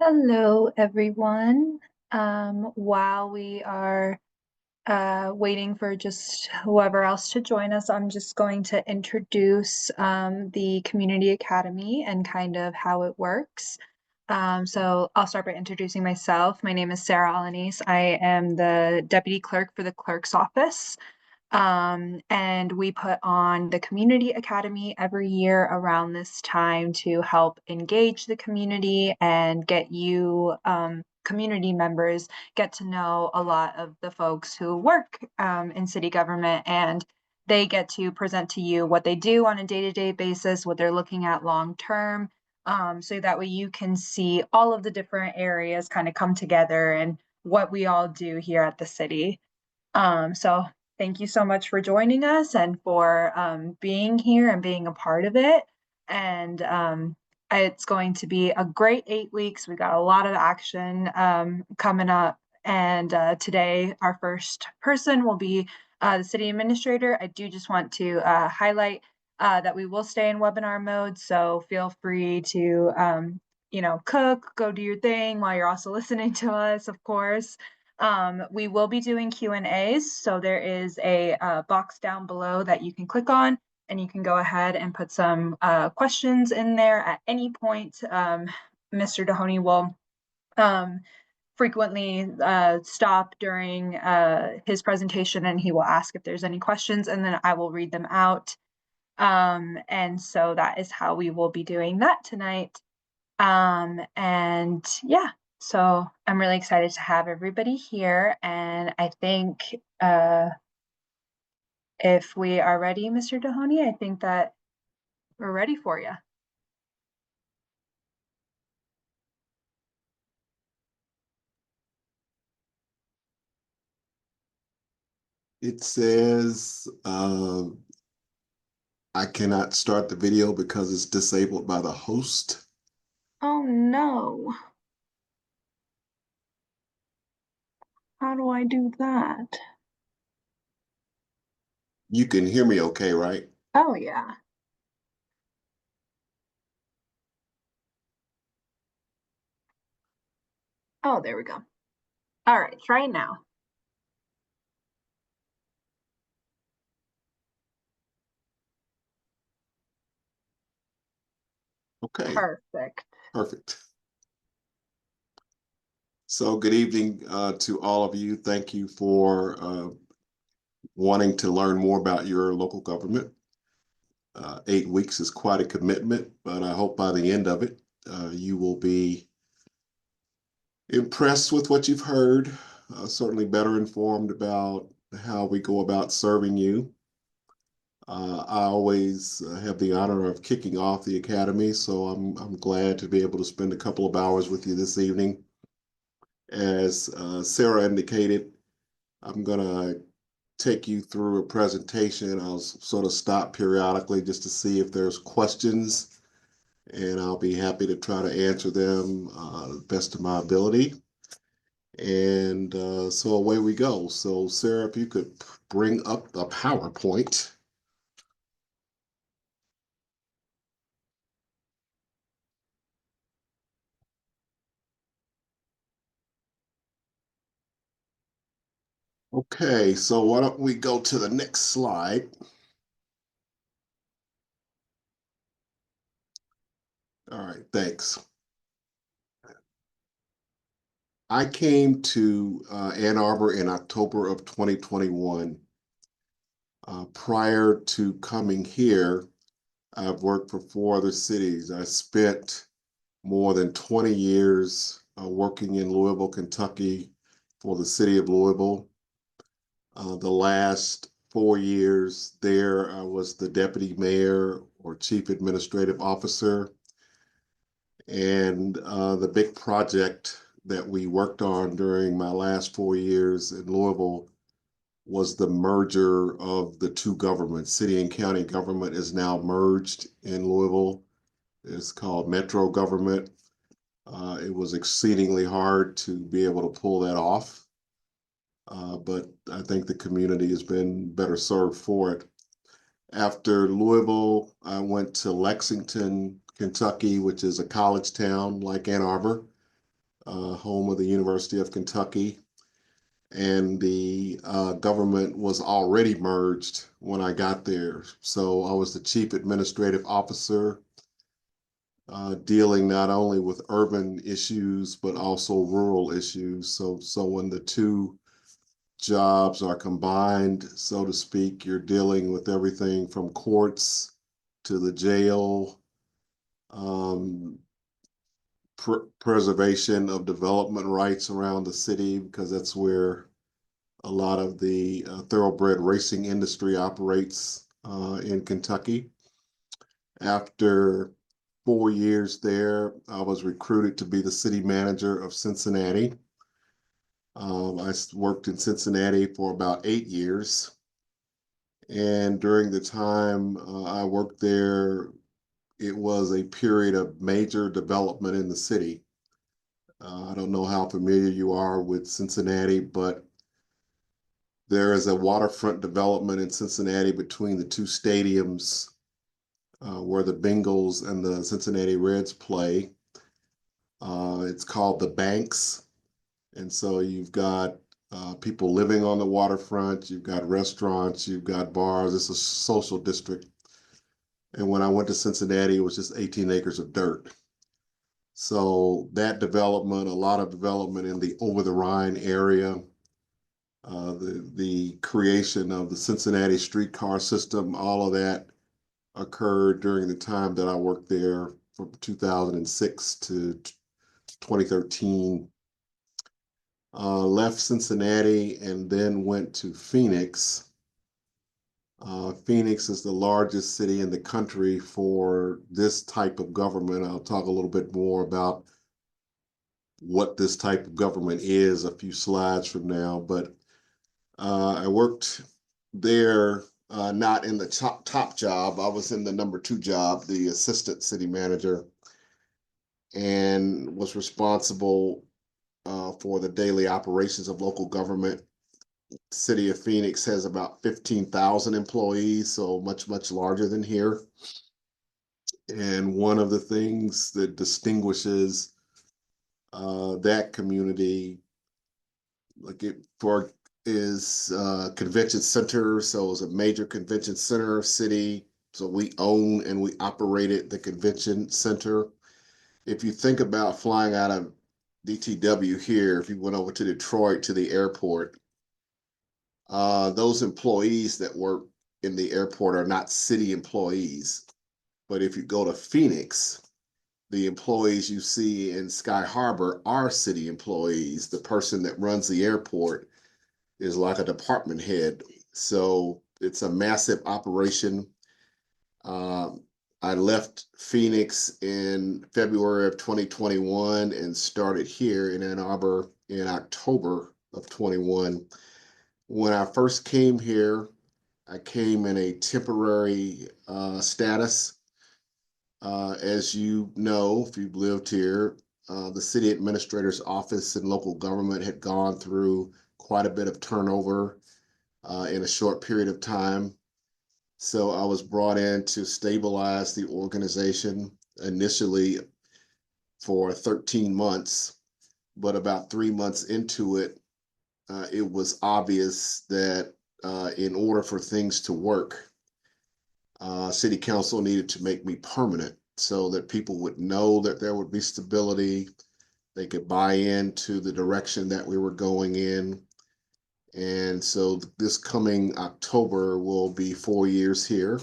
Hello, everyone. While we are waiting for just whoever else to join us, I'm just going to introduce the Community Academy and kind of how it works. So I'll start by introducing myself. My name is Sarah Alanis. I am the Deputy Clerk for the Clerk's Office. And we put on the Community Academy every year around this time to help engage the community and get you, community members, get to know a lot of the folks who work in city government, and they get to present to you what they do on a day-to-day basis, what they're looking at long term. So that way you can see all of the different areas kind of come together and what we all do here at the city. So thank you so much for joining us and for being here and being a part of it. And it's going to be a great 8 weeks. We got a lot of action coming up. And today, our first person will be the city administrator. I do just want to highlight that we will stay in webinar mode. So feel free to, cook, go do your thing while you're also listening to us, of course. We will be doing Q&As, so there is a box down below that you can click on, and you can go ahead and put some questions in there at any point. Mr. Dohoney will frequently stop during his presentation, and he will ask if there's any questions, and then I will read them out. And so that is how we will be doing that tonight. And yeah, so I'm really excited to have everybody here. And I think if we are ready, Mr. Dohoney, I think that we're ready for you. It says I cannot start the video because it's disabled by the host. Oh no. How do I do that? You can hear me okay, right? Oh yeah. Oh, there we go. All right, try it now. Okay, Perfect. perfect. So good evening to all of you. Thank you for wanting to learn more about your local government. 8 weeks is quite a commitment, but I hope by the end of it, you will be impressed with what you've heard, certainly better informed about how we go about serving you. I always have the honor of kicking off the academy, so I'm glad to be able to spend a couple of hours with you this evening. As Sarah indicated, I'm going to take you through a presentation. I'll sort of stop periodically just to see if there's questions, and I'll be happy to try to answer them the best of my ability. And so away we go. So Sarah, if you could bring up the PowerPoint. Okay, so why don't we go to the next slide? All right, thanks. I came to Ann Arbor in October of 2021. Prior to coming here, I've worked for 4 other cities. I spent more than 20 years working in Louisville, Kentucky for the city of Louisville. The last 4 years there, I was the deputy mayor or chief administrative officer. And the big project that we worked on during my last 4 years in Louisville was the merger of the two governments. City and county government is now merged in Louisville. It's called Metro government. It was exceedingly hard to be able to pull that off. But I think the community has been better served for it. After Louisville, I went to Lexington, Kentucky, which is a college town like Ann Arbor. home of the University of Kentucky. And the government was already merged when I got there. So I was the chief administrative officer, dealing not only with urban issues, but also rural issues. So when the two jobs are combined, so to speak, you're dealing with everything from courts to the jail, um, preservation of development rights around the city, because that's where a lot of the thoroughbred racing industry operates in Kentucky. After 4 years there, I was recruited to be the city manager of Cincinnati. I worked in Cincinnati for about 8 years. And during the time I worked there, it was a period of major development in the city. I don't know how familiar you are with Cincinnati, but there is a waterfront development in Cincinnati between the two stadiums where the Bengals and the Cincinnati Reds play. It's called the Banks. And so you've got people living on the waterfront, you've got restaurants, you've got bars. It's a social district. And when I went to Cincinnati, it was just 18 acres of dirt. So that development, a lot of development in the over the Rhine area, the creation of the Cincinnati streetcar system, all of that occurred during the time that I worked there from 2006 to 2013. Left Cincinnati and then went to Phoenix. Phoenix is the largest city in the country for this type of government. I'll talk a little bit more about what this type of government is a few slides from now, but I worked there, not in the top job. I was in the number two job, the assistant city manager, and was responsible for the daily operations of local government. City of Phoenix has about 15,000 employees, so much, much larger than here. And one of the things that distinguishes that community, like it for is convention center. So it's a major convention center city. So we own and we operated the convention center. If you think about flying out of DTW here, if you went over to Detroit to the airport, those employees that work in the airport are not city employees. But if you go to Phoenix, the employees you see in Sky Harbor are city employees. The person that runs the airport is like a department head. So it's a massive operation. Um, I left Phoenix in February of 2021 and started here in Ann Arbor in October of 21. When I first came here, I came in a temporary status. As you know, if you've lived here, the city administrator's office and local government had gone through quite a bit of turnover in a short period of time. So I was brought in to stabilize the organization initially for 13 months, but about 3 months into it, it was obvious that in order for things to work, city council needed to make me permanent so that people would know that there would be stability. They could buy into the direction that we were going in. And so this coming October will be 4 years here.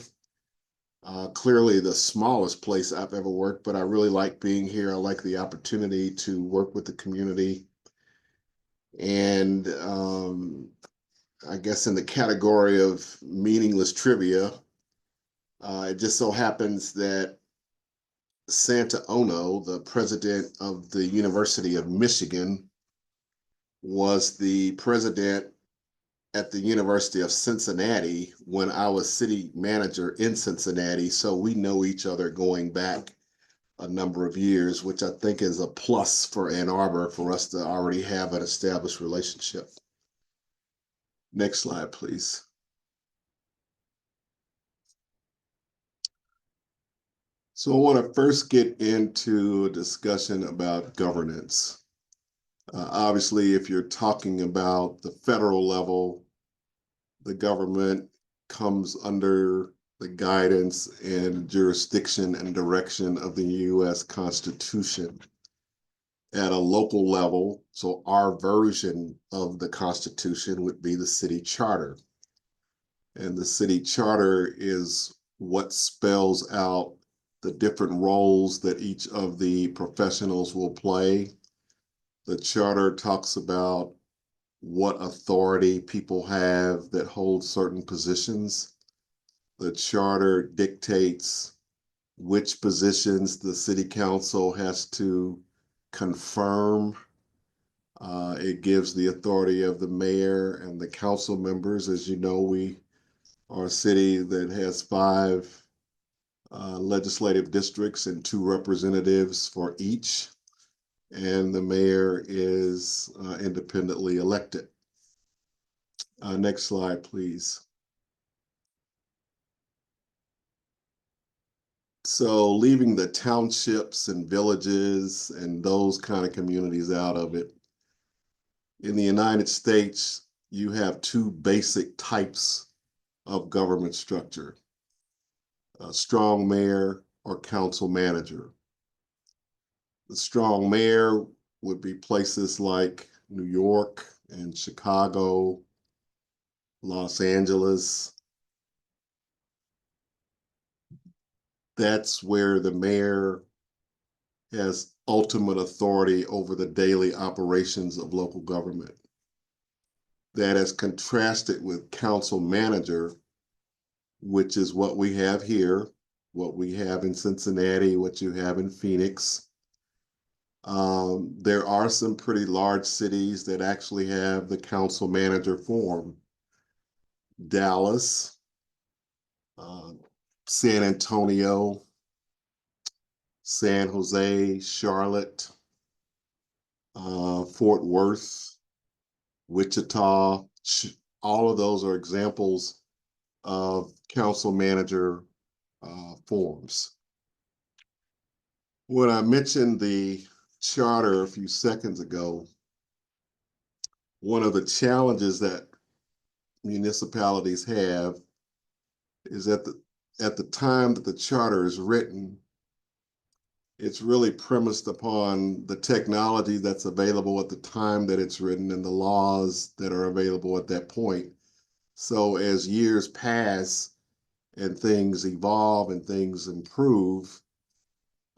Clearly the smallest place I've ever worked, but I really like being here. I like the opportunity to work with the community. And I guess in the category of meaningless trivia, it just so happens that Santa Ono, the president of the University of Michigan, was the president at the University of Cincinnati when I was city manager in Cincinnati. So we know each other going back a number of years, which I think is a plus for Ann Arbor for us to already have an established relationship. Next slide, please. So I want to first get into a discussion about governance. Obviously, if you're talking about the federal level, the government comes under the guidance and jurisdiction and direction of the U.S. Constitution. At a local level, so our version of the Constitution would be the city charter. And the city charter is what spells out the different roles that each of the professionals will play. The charter talks about what authority people have that hold certain positions. The charter dictates which positions the city council has to confirm. It gives the authority of the mayor and the council members. As you know, we are a city that has five legislative districts and two representatives for each, and the mayor is independently elected. Next slide, please. So leaving the townships and villages and those kind of communities out of it, in the United States, you have two basic types of government structure: a strong mayor or council manager. The strong mayor would be places like New York and Chicago, Los Angeles. That's where the mayor has ultimate authority over the daily operations of local government. That is contrasted with council manager, which is what we have here, what we have in Cincinnati, what you have in Phoenix. There are some pretty large cities that actually have the council manager form. Dallas, uh, San Antonio, San Jose, Charlotte, Fort Worth, Wichita. All of those are examples of council manager forms. When I mentioned the charter a few seconds ago, one of the challenges that municipalities have is that at the time that the charter is written, it's really premised upon the technology that's available at the time that it's written and the laws that are available at that point. So as years pass and things evolve and things improve,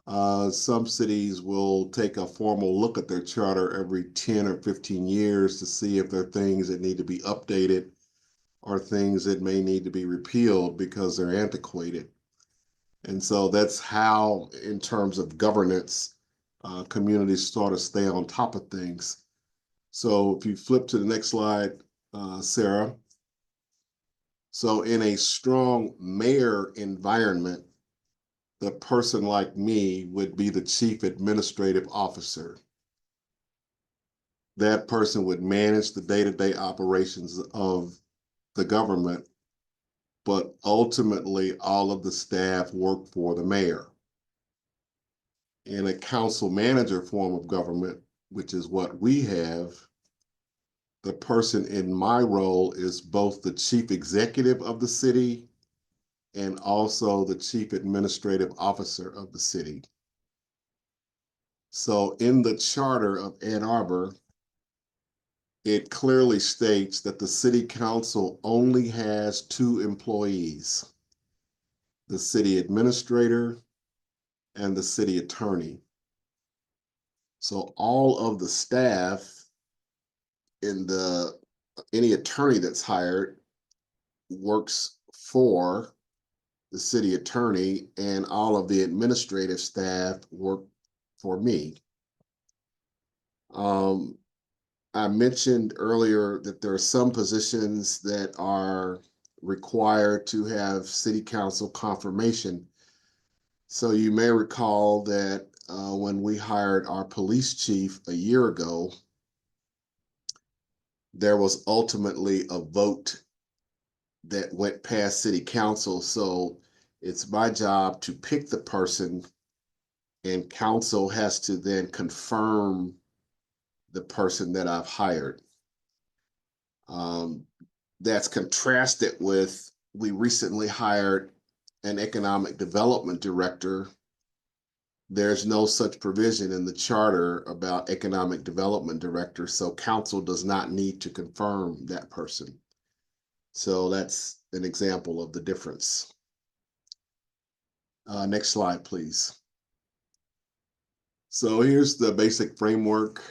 some cities will take a formal look at their charter every 10 or 15 years to see if there are things that need to be updated or things that may need to be repealed because they're antiquated. And so that's how, in terms of governance, communities sort of stay on top of things. So if you flip to the next slide, Sarah. So in a strong mayor environment, the person like me would be the chief administrative officer. That person would manage the day-to-day operations of the government, but ultimately all of the staff work for the mayor. In a council manager form of government, which is what we have, the person in my role is both the chief executive of the city and also the chief administrative officer of the city. So in the charter of Ann Arbor, it clearly states that the city council only has two employees: the city administrator and the city attorney. So all of the staff in any attorney that's hired works for the city attorney, and all of the administrative staff work for me. I mentioned earlier that there are some positions that are required to have city council confirmation. So you may recall that when we hired our police chief a year ago, there was ultimately a vote that went past city council. So it's my job to pick the person, and council has to then confirm the person that I've hired. Um, that's contrasted with we recently hired an economic development director. There's no such provision in the charter about economic development director, so council does not need to confirm that person. So that's an example of the difference. Next slide, please. So here's the basic framework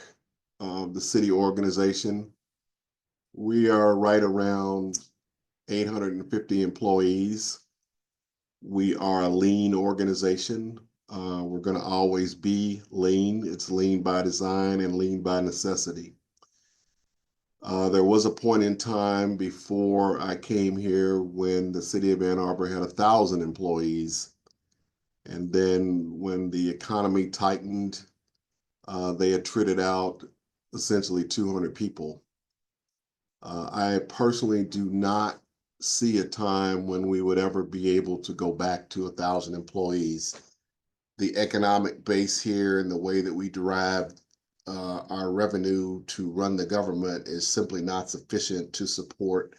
of the city organization. We are right around 850 employees. We are a lean organization. We're going to always be lean. It's lean by design and lean by necessity. There was a point in time before I came here when the city of Ann Arbor had 1,000 employees. And then when the economy tightened, they had trited out essentially 200 people. I personally do not see a time when we would ever be able to go back to 1,000 employees. The economic base here and the way that we derive our revenue to run the government is simply not sufficient to support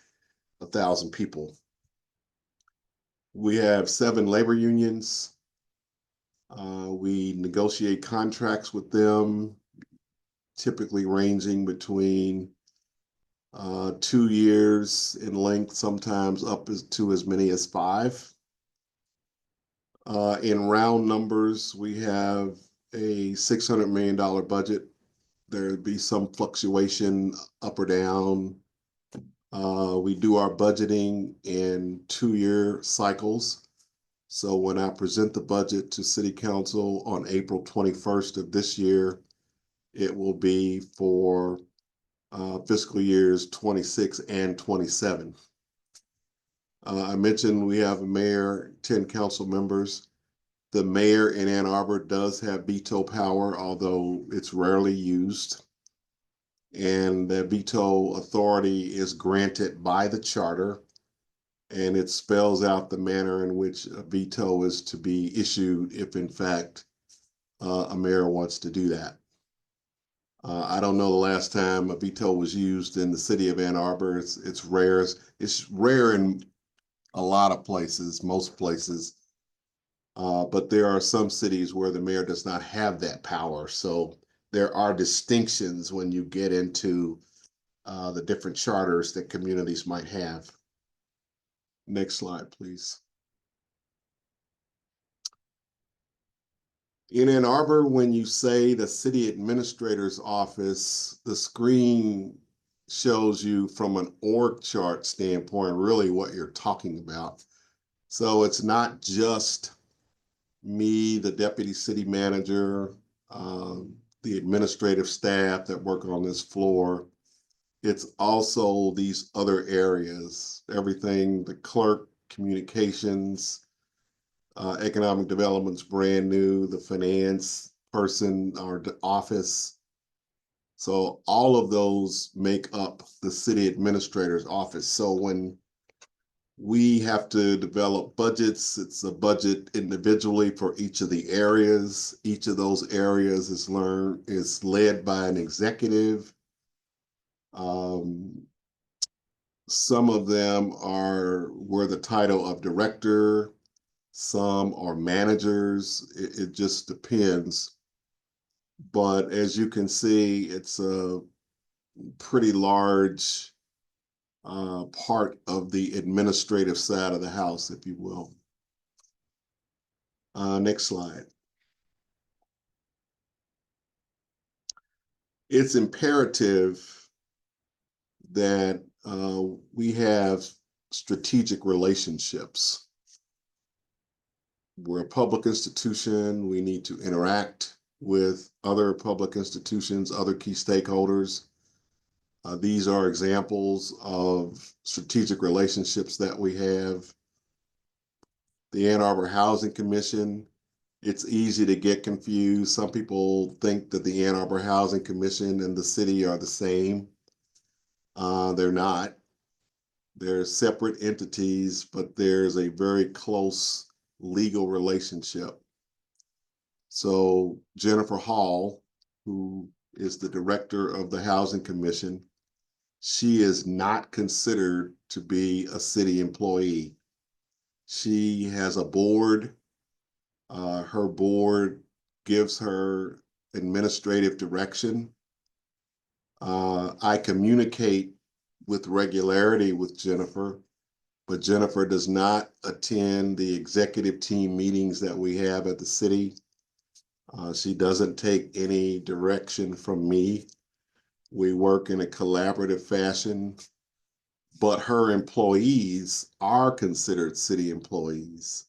1,000 people. We have 7 labor unions. We negotiate contracts with them, typically ranging between 2 years in length, sometimes up to as many as 5. In round numbers, we have a $600 million budget. There'd be some fluctuation up or down. We do our budgeting in 2-year cycles. So when I present the budget to City Council on April 21st of this year, it will be for fiscal years 26 and 27. I mentioned we have a mayor, 10 council members. The mayor in Ann Arbor does have veto power, although it's rarely used. And the veto authority is granted by the charter, and it spells out the manner in which a veto is to be issued if, in fact, a mayor wants to do that. I don't know the last time a veto was used in the city of Ann Arbor. It's rare. It's rare in a lot of places, most places. But there are some cities where the mayor does not have that power. So there are distinctions when you get into the different charters that communities might have. Next slide, please. In Ann Arbor, when you say the city administrator's office, the screen shows you from an org chart standpoint really what you're talking about. So it's not just me, the deputy city manager, the administrative staff that work on this floor. It's also these other areas, everything, the clerk, communications, economic development's brand new, the finance person, our office. So all of those make up the city administrator's office. So when we have to develop budgets, it's a budget individually for each of the areas. Each of those areas is led by an executive. Some of them wear the title of director, some are managers. It just depends. But as you can see, it's a pretty large part of the administrative side of the house, if you will. Next slide. It's imperative that we have strategic relationships. We're a public institution. We need to interact with other public institutions, other key stakeholders. These are examples of strategic relationships that we have. The Ann Arbor Housing Commission, it's easy to get confused. Some people think that the Ann Arbor Housing Commission and the city are the same. They're not. They're separate entities, but there's a very close legal relationship. So Jennifer Hall, who is the director of the Housing Commission. She is not considered to be a city employee. She has a board. Her board gives her administrative direction. I communicate with regularity with Jennifer, but Jennifer does not attend the executive team meetings that we have at the city. She doesn't take any direction from me. We work in a collaborative fashion, but her employees are considered city employees.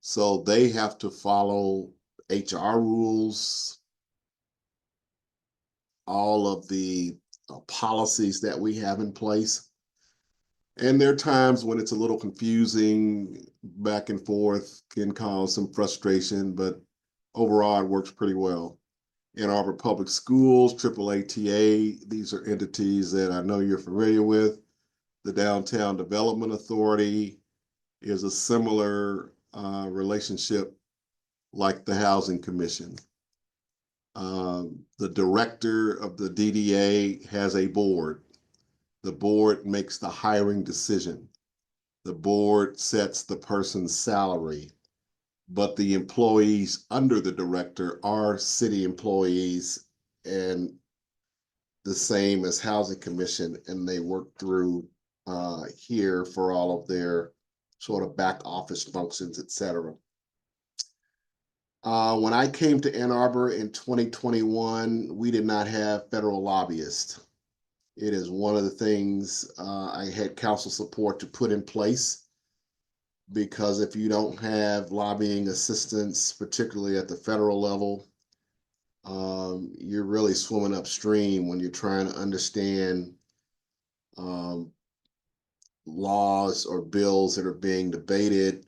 So they have to follow HR rules, all of the policies that we have in place. And there are times when it's a little confusing, back and forth, can cause some frustration, but overall it works pretty well. Ann Arbor Public Schools, AAATA, these are entities that I know you're familiar with. The Downtown Development Authority is a similar relationship like the Housing Commission. The director of the DDA has a board. The board makes the hiring decision. The board sets the person's salary, but the employees under the director are city employees and the same as Housing Commission, and they work through here for all of their sort of back office functions, et cetera. When I came to Ann Arbor in 2021, we did not have federal lobbyists. It is one of the things I had council support to put in place, because if you don't have lobbying assistance, particularly at the federal level, you're really swimming upstream when you're trying to understand um, laws or bills that are being debated,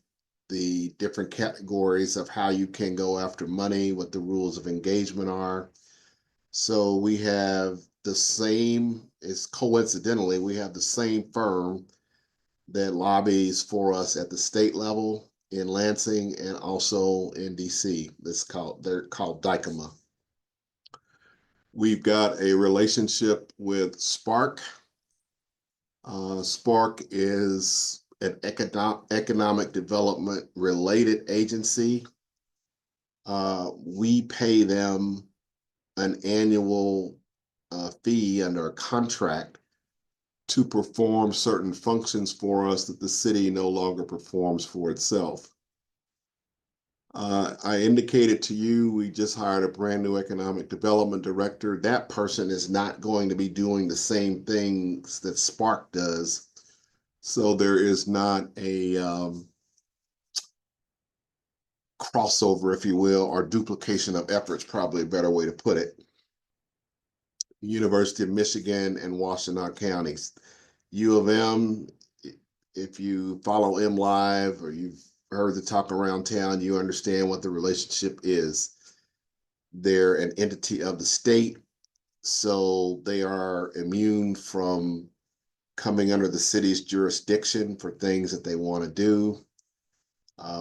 the different categories of how you can go after money, what the rules of engagement are. So we have the same, it's coincidentally, we have the same firm that lobbies for us at the state level in Lansing and also in DC. They're called Dykema. We've got a relationship with Spark. Spark is an economic development related agency. We pay them an annual fee under a contract to perform certain functions for us that the city no longer performs for itself. I indicated to you, we just hired a brand new economic development director. That person is not going to be doing the same things that Spark does. So there is not a crossover, if you will, or duplication of efforts, probably a better way to put it. University of Michigan and Washtenaw counties. U of M, if you follow M Live or you've heard the talk around town, you understand what the relationship is. They're an entity of the state, so they are immune from coming under the city's jurisdiction for things that they want to do.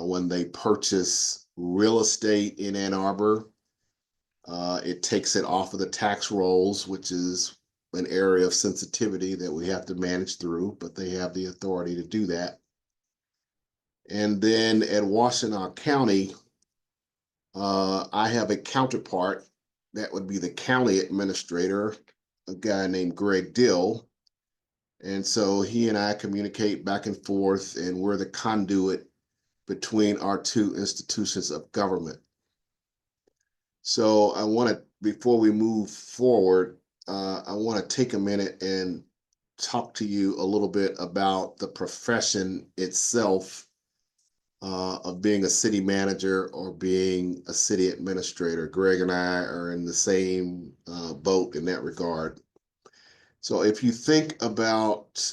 When they purchase real estate in Ann Arbor, it takes it off of the tax rolls, which is an area of sensitivity that we have to manage through, but they have the authority to do that. And then at Washtenaw County, I have a counterpart that would be the county administrator, a guy named Greg Dill. And so he and I communicate back and forth, and we're the conduit between our two institutions of government. So I want to, before we move forward, I want to take a minute and talk to you a little bit about the profession itself of being a city manager or being a city administrator. Greg and I are in the same boat in that regard. So if you think about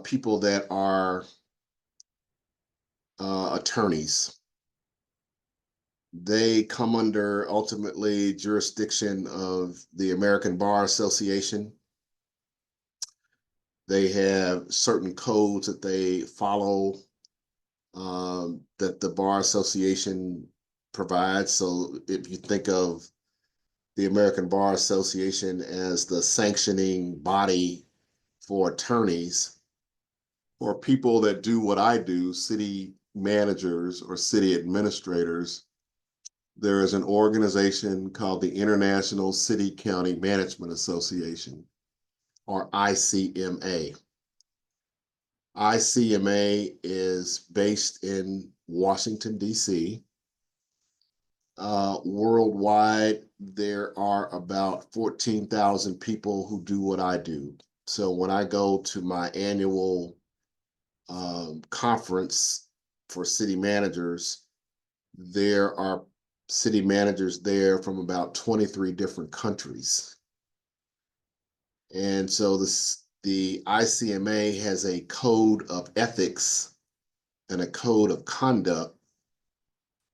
people that are attorneys, they come under ultimately jurisdiction of the American Bar Association. They have certain codes that they follow that the Bar Association provides. So if you think of the American Bar Association as the sanctioning body for attorneys, or people that do what I do, city managers or city administrators. There is an organization called the International City County Management Association, or ICMA. ICMA is based in Washington, D.C. Worldwide, there are about 14,000 people who do what I do. So when I go to my annual conference for city managers, there are city managers there from about 23 different countries. And so the ICMA has a code of ethics and a code of conduct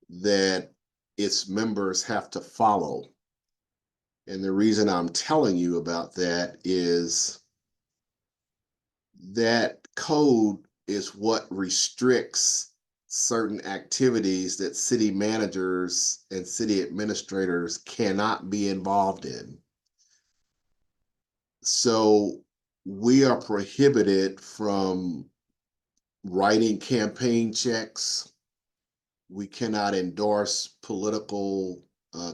that its members have to follow. And the reason I'm telling you about that is that code is what restricts certain activities that city managers and city administrators cannot be involved in. So we are prohibited from writing campaign checks. We cannot endorse political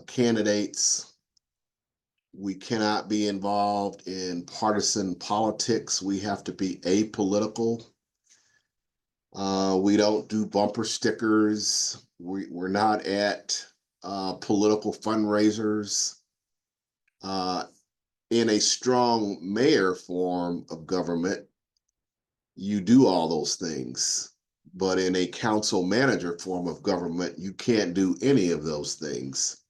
candidates. We cannot be involved in partisan politics. We have to be apolitical. We don't do bumper stickers. We're not at political fundraisers. In a strong mayor form of government, you do all those things. But in a council manager form of government, you can't do any of those things.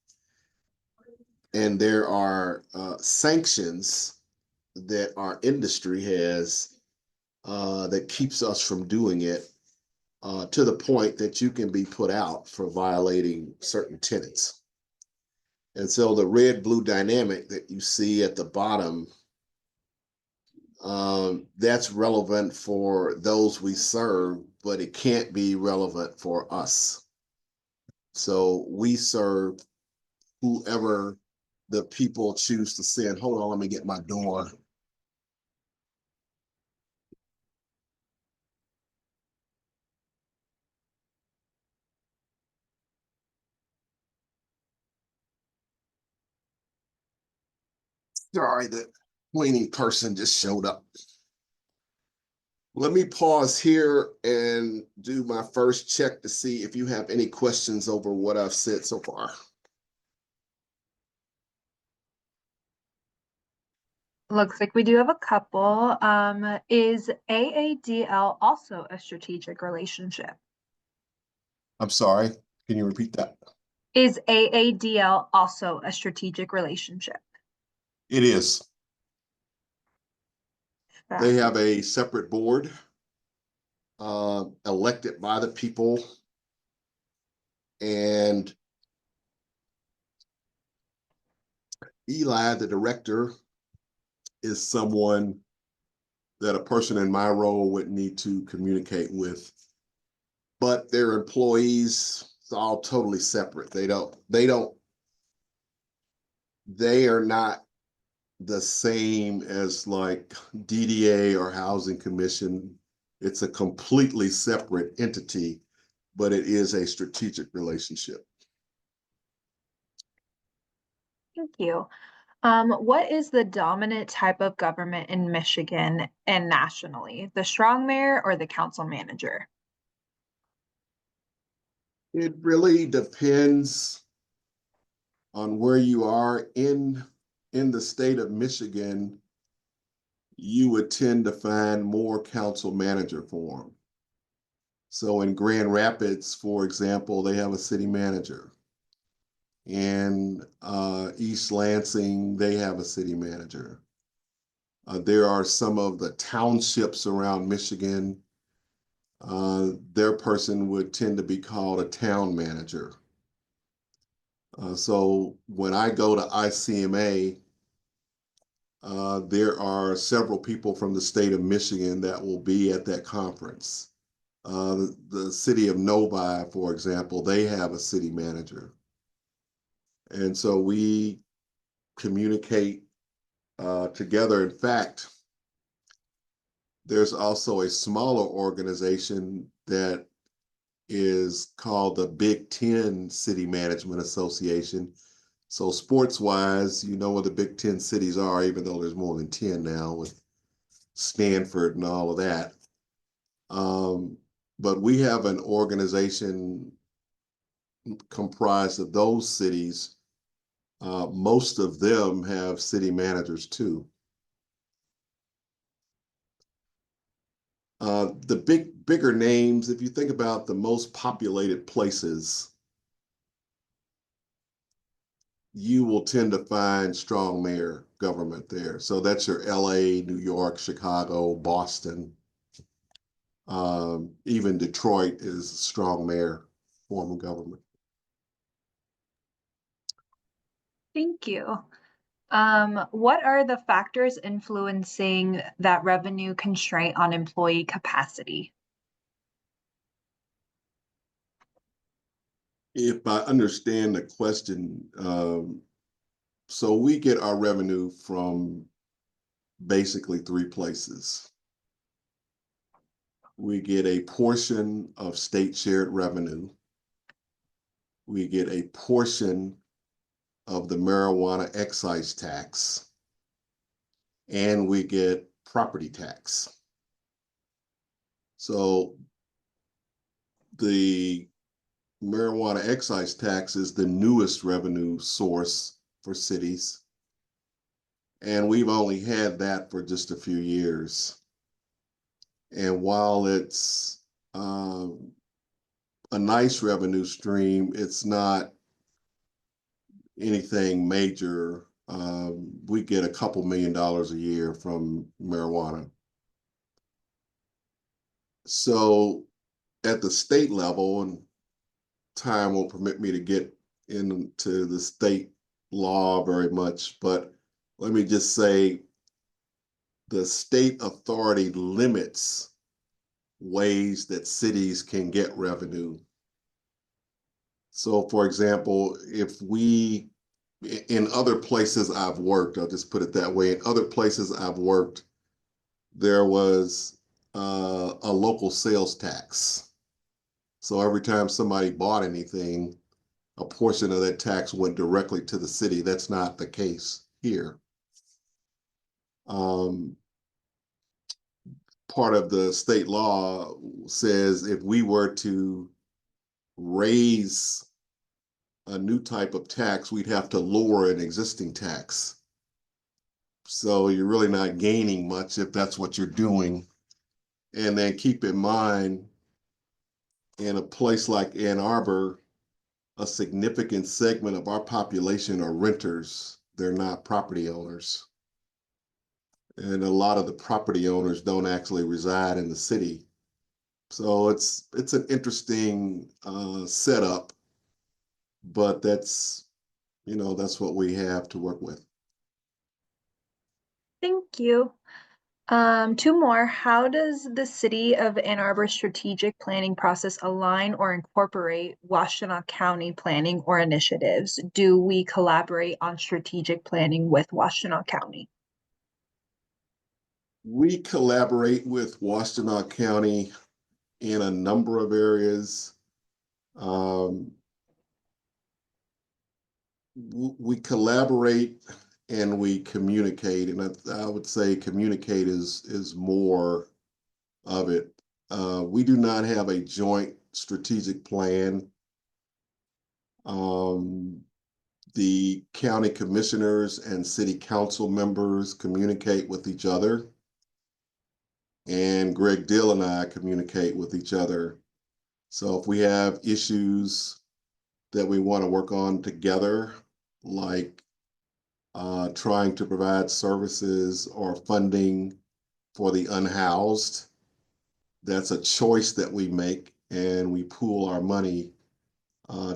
And there are sanctions that our industry has that keeps us from doing it, to the point that you can be put out for violating certain tenets. And so the red-blue dynamic that you see at the bottom, that's relevant for those we serve, but it can't be relevant for us. So we serve whoever the people choose to send. Hold on, let me get my door. Sorry, the cleaning person just showed up. Let me pause here and do my first check to see if you have any questions over what I've said so far. Looks like we do have a couple. Is AADL also a strategic relationship? I'm sorry, can you repeat that? Is AADL also a strategic relationship? It is. They Fab. have a separate board elected by the people, and Eli, the director, is someone that a person in my role would need to communicate with. But their employees, it's all totally separate. They are not the same as like DDA or Housing Commission. It's a completely separate entity, but it is a strategic relationship. Thank you. What is the dominant type of government in Michigan and nationally? The strong mayor or the council manager? It really depends on where you are in the state of Michigan. You would tend to find more council manager form. So in Grand Rapids, for example, they have a city manager. In East Lansing, they have a city manager. There are some of the townships around Michigan. Their person would tend to be called a town manager. So when I go to ICMA, there are several people from the state of Michigan that will be at that conference. The city of Novi, for example, they have a city manager. And so we communicate together. In fact, there's also a smaller organization that is called the Big Ten City Management Association. So sports wise, you know what the Big Ten cities are, even though there's more than 10 now with Stanford and all of that. Um, but we have an organization comprised of those cities. Most of them have city managers too. The bigger names, if you think about the most populated places, you will tend to find strong mayor government there. So that's your LA, New York, Chicago, Boston. Even Detroit is a strong mayor form of government. Thank you. What are the factors influencing that revenue constraint on employee capacity? If I understand the question, so we get our revenue from basically three places. We get a portion of state shared revenue. We get a portion of the marijuana excise tax, and we get property tax. So the marijuana excise tax is the newest revenue source for cities. And we've only had that for just a few years. And while it's a nice revenue stream, it's not anything major. We get a couple $1 million a year from marijuana. So at the state level, and time won't permit me to get into the state law very much, but let me just say the state authority limits ways that cities can get revenue. So, for example, if we, in other places I've worked, I'll just put it that way, in other places I've worked, there was a local sales tax. So every time somebody bought anything, a portion of that tax went directly to the city. That's not the case here. Um, Part of the state law says if we were to raise a new type of tax, we'd have to lower an existing tax. So you're really not gaining much if that's what you're doing. And then keep in mind, in a place like Ann Arbor, a significant segment of our population are renters. They're not property owners. And a lot of the property owners don't actually reside in the city. So it's an interesting setup, but that's what we have to work with. Thank you. Two more. How does the City of Ann Arbor strategic planning process align or incorporate Washtenaw County planning or initiatives? Do we collaborate on strategic planning with Washtenaw County? We collaborate with Washtenaw County in a number of areas. Um, we collaborate and we communicate, and I would say communicate is more of it. We do not have a joint strategic plan. Um, the county commissioners and city council members communicate with each other, and Greg Dill and I communicate with each other. So if we have issues that we want to work on together, like trying to provide services or funding for the unhoused, that's a choice that we make, and we pool our money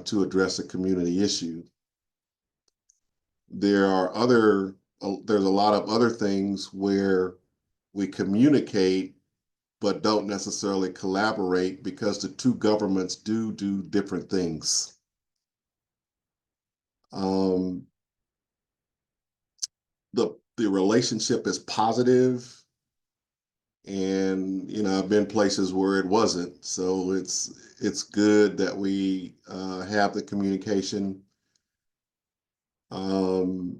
to address a community issue. There's a lot of other things where we communicate but don't necessarily collaborate because the two governments do different things. Um, the relationship is positive, and I've been places where it wasn't. So it's good that we have the communication. Um,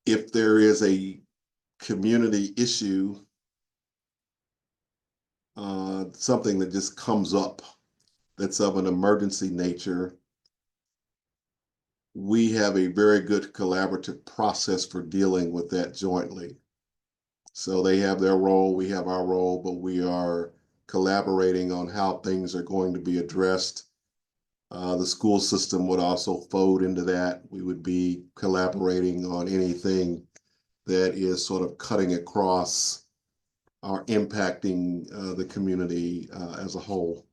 if there is a community issue, something that just comes up that's of an emergency nature, we have a very good collaborative process for dealing with that jointly. So they have their role, we have our role, but we are collaborating on how things are going to be addressed. The school system would also fold into that. We would be collaborating on anything that is sort of cutting across or impacting the community as a whole.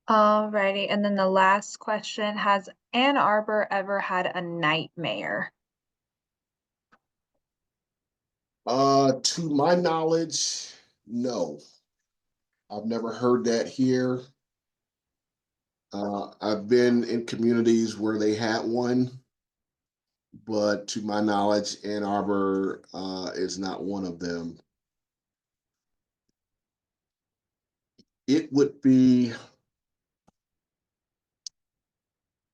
Alrighty, and then the last question, has Ann Arbor ever had a nightmare? To my knowledge, no. I've never heard that here. I've been in communities where they had one, but to my knowledge, Ann Arbor is not one of them. It would be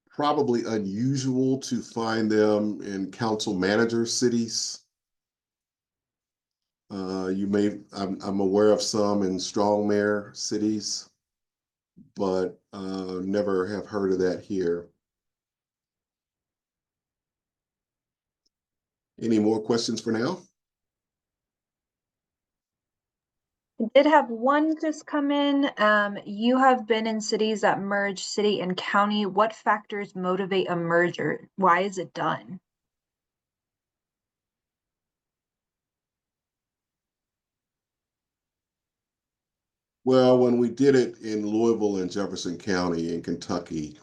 probably unusual to find them in council manager cities. I'm aware of some in strong mayor cities, but never have heard of that here. Any more questions for now? I did have one just come in. You have been in cities that merge city and county. What factors motivate a merger? Why is it done? Well, when we did it in Louisville and Jefferson County in Kentucky,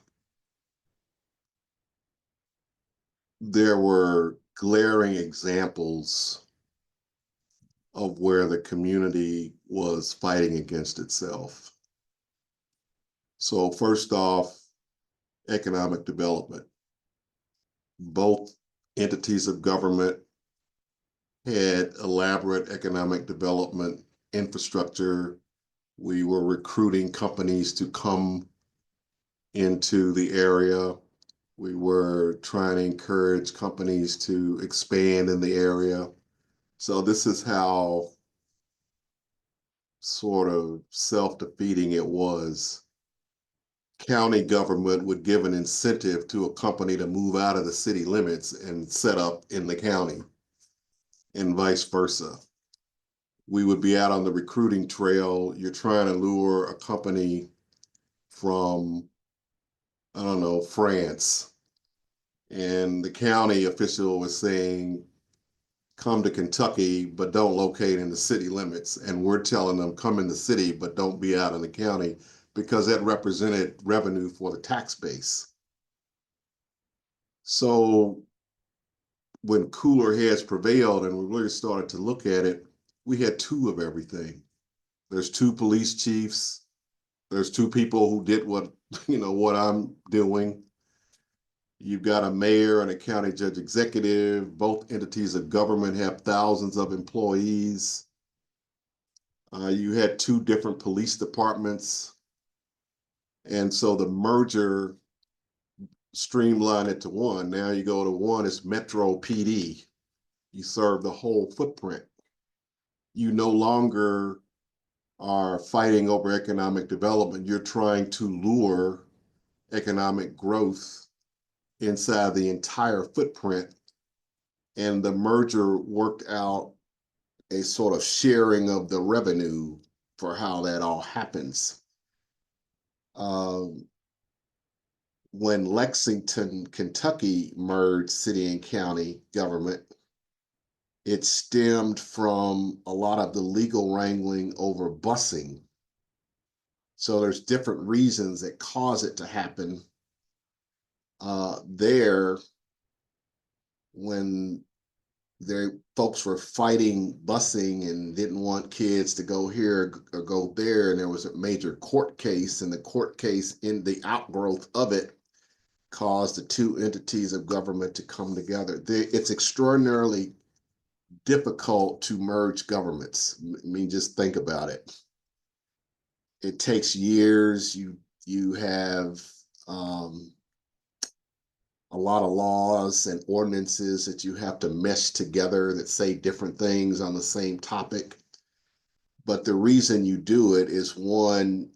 there were glaring examples of where the community was fighting against itself. So first off, economic development. Both entities of government had elaborate economic development infrastructure. We were recruiting companies to come into the area. We were trying to encourage companies to expand in the area. So this is how sort of self-defeating it was. County government would give an incentive to a company to move out of the city limits and set up in the county, and vice versa. We would be out on the recruiting trail. You're trying to lure a company from, I don't know, France. And the county official was saying, come to Kentucky, but don't locate in the city limits. And we're telling them, come in the city, but don't be out in the county, because that represented revenue for the tax base. So when cooler heads prevailed and we really started to look at it, we had two of everything. There's two police chiefs. There's two people who did what, what I'm doing. You've got a mayor and a county judge executive. Both entities of government have thousands of employees. You had two different police departments. And so the merger streamlined it to one. Now you go to one, it's Metro PD. You serve the whole footprint. You no longer are fighting over economic development. You're trying to lure economic growth inside the entire footprint. And the merger worked out a sort of sharing of the revenue for how that all happens. Um, when Lexington, Kentucky merged city and county government, it stemmed from a lot of the legal wrangling over busing. So there's different reasons that cause it to happen. There, when the folks were fighting busing and didn't want kids to go here or go there, and there was a major court case, and the court case in the outgrowth of it cause the two entities of government to come together. It's extraordinarily difficult to merge governments. I mean, just think about it. It takes years. You have um, a lot of laws and ordinances that you have to mesh together that say different things on the same topic. But the reason you do it is one,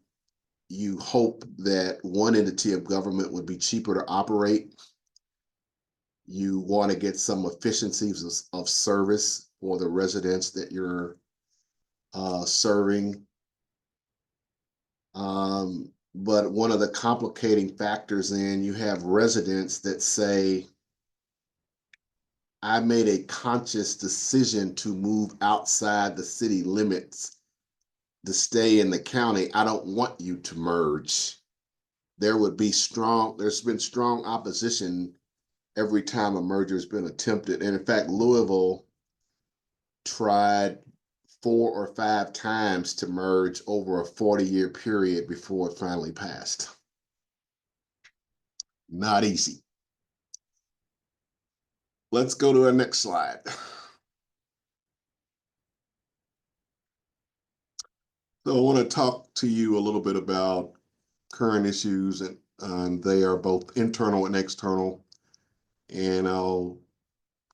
you hope that one entity of government would be cheaper to operate. You want to get some efficiencies of service for the residents that you're serving. But one of the complicating factors in you have residents that say, I made a conscious decision to move outside the city limits to stay in the county. I don't want you to merge. There's been strong opposition every time a merger has been attempted. And in fact, Louisville tried 4 or 5 times to merge over a 40-year period before it finally passed. Not easy. Let's go to our next slide. So I want to talk to you a little bit about current issues, and they are both internal and external. And I'll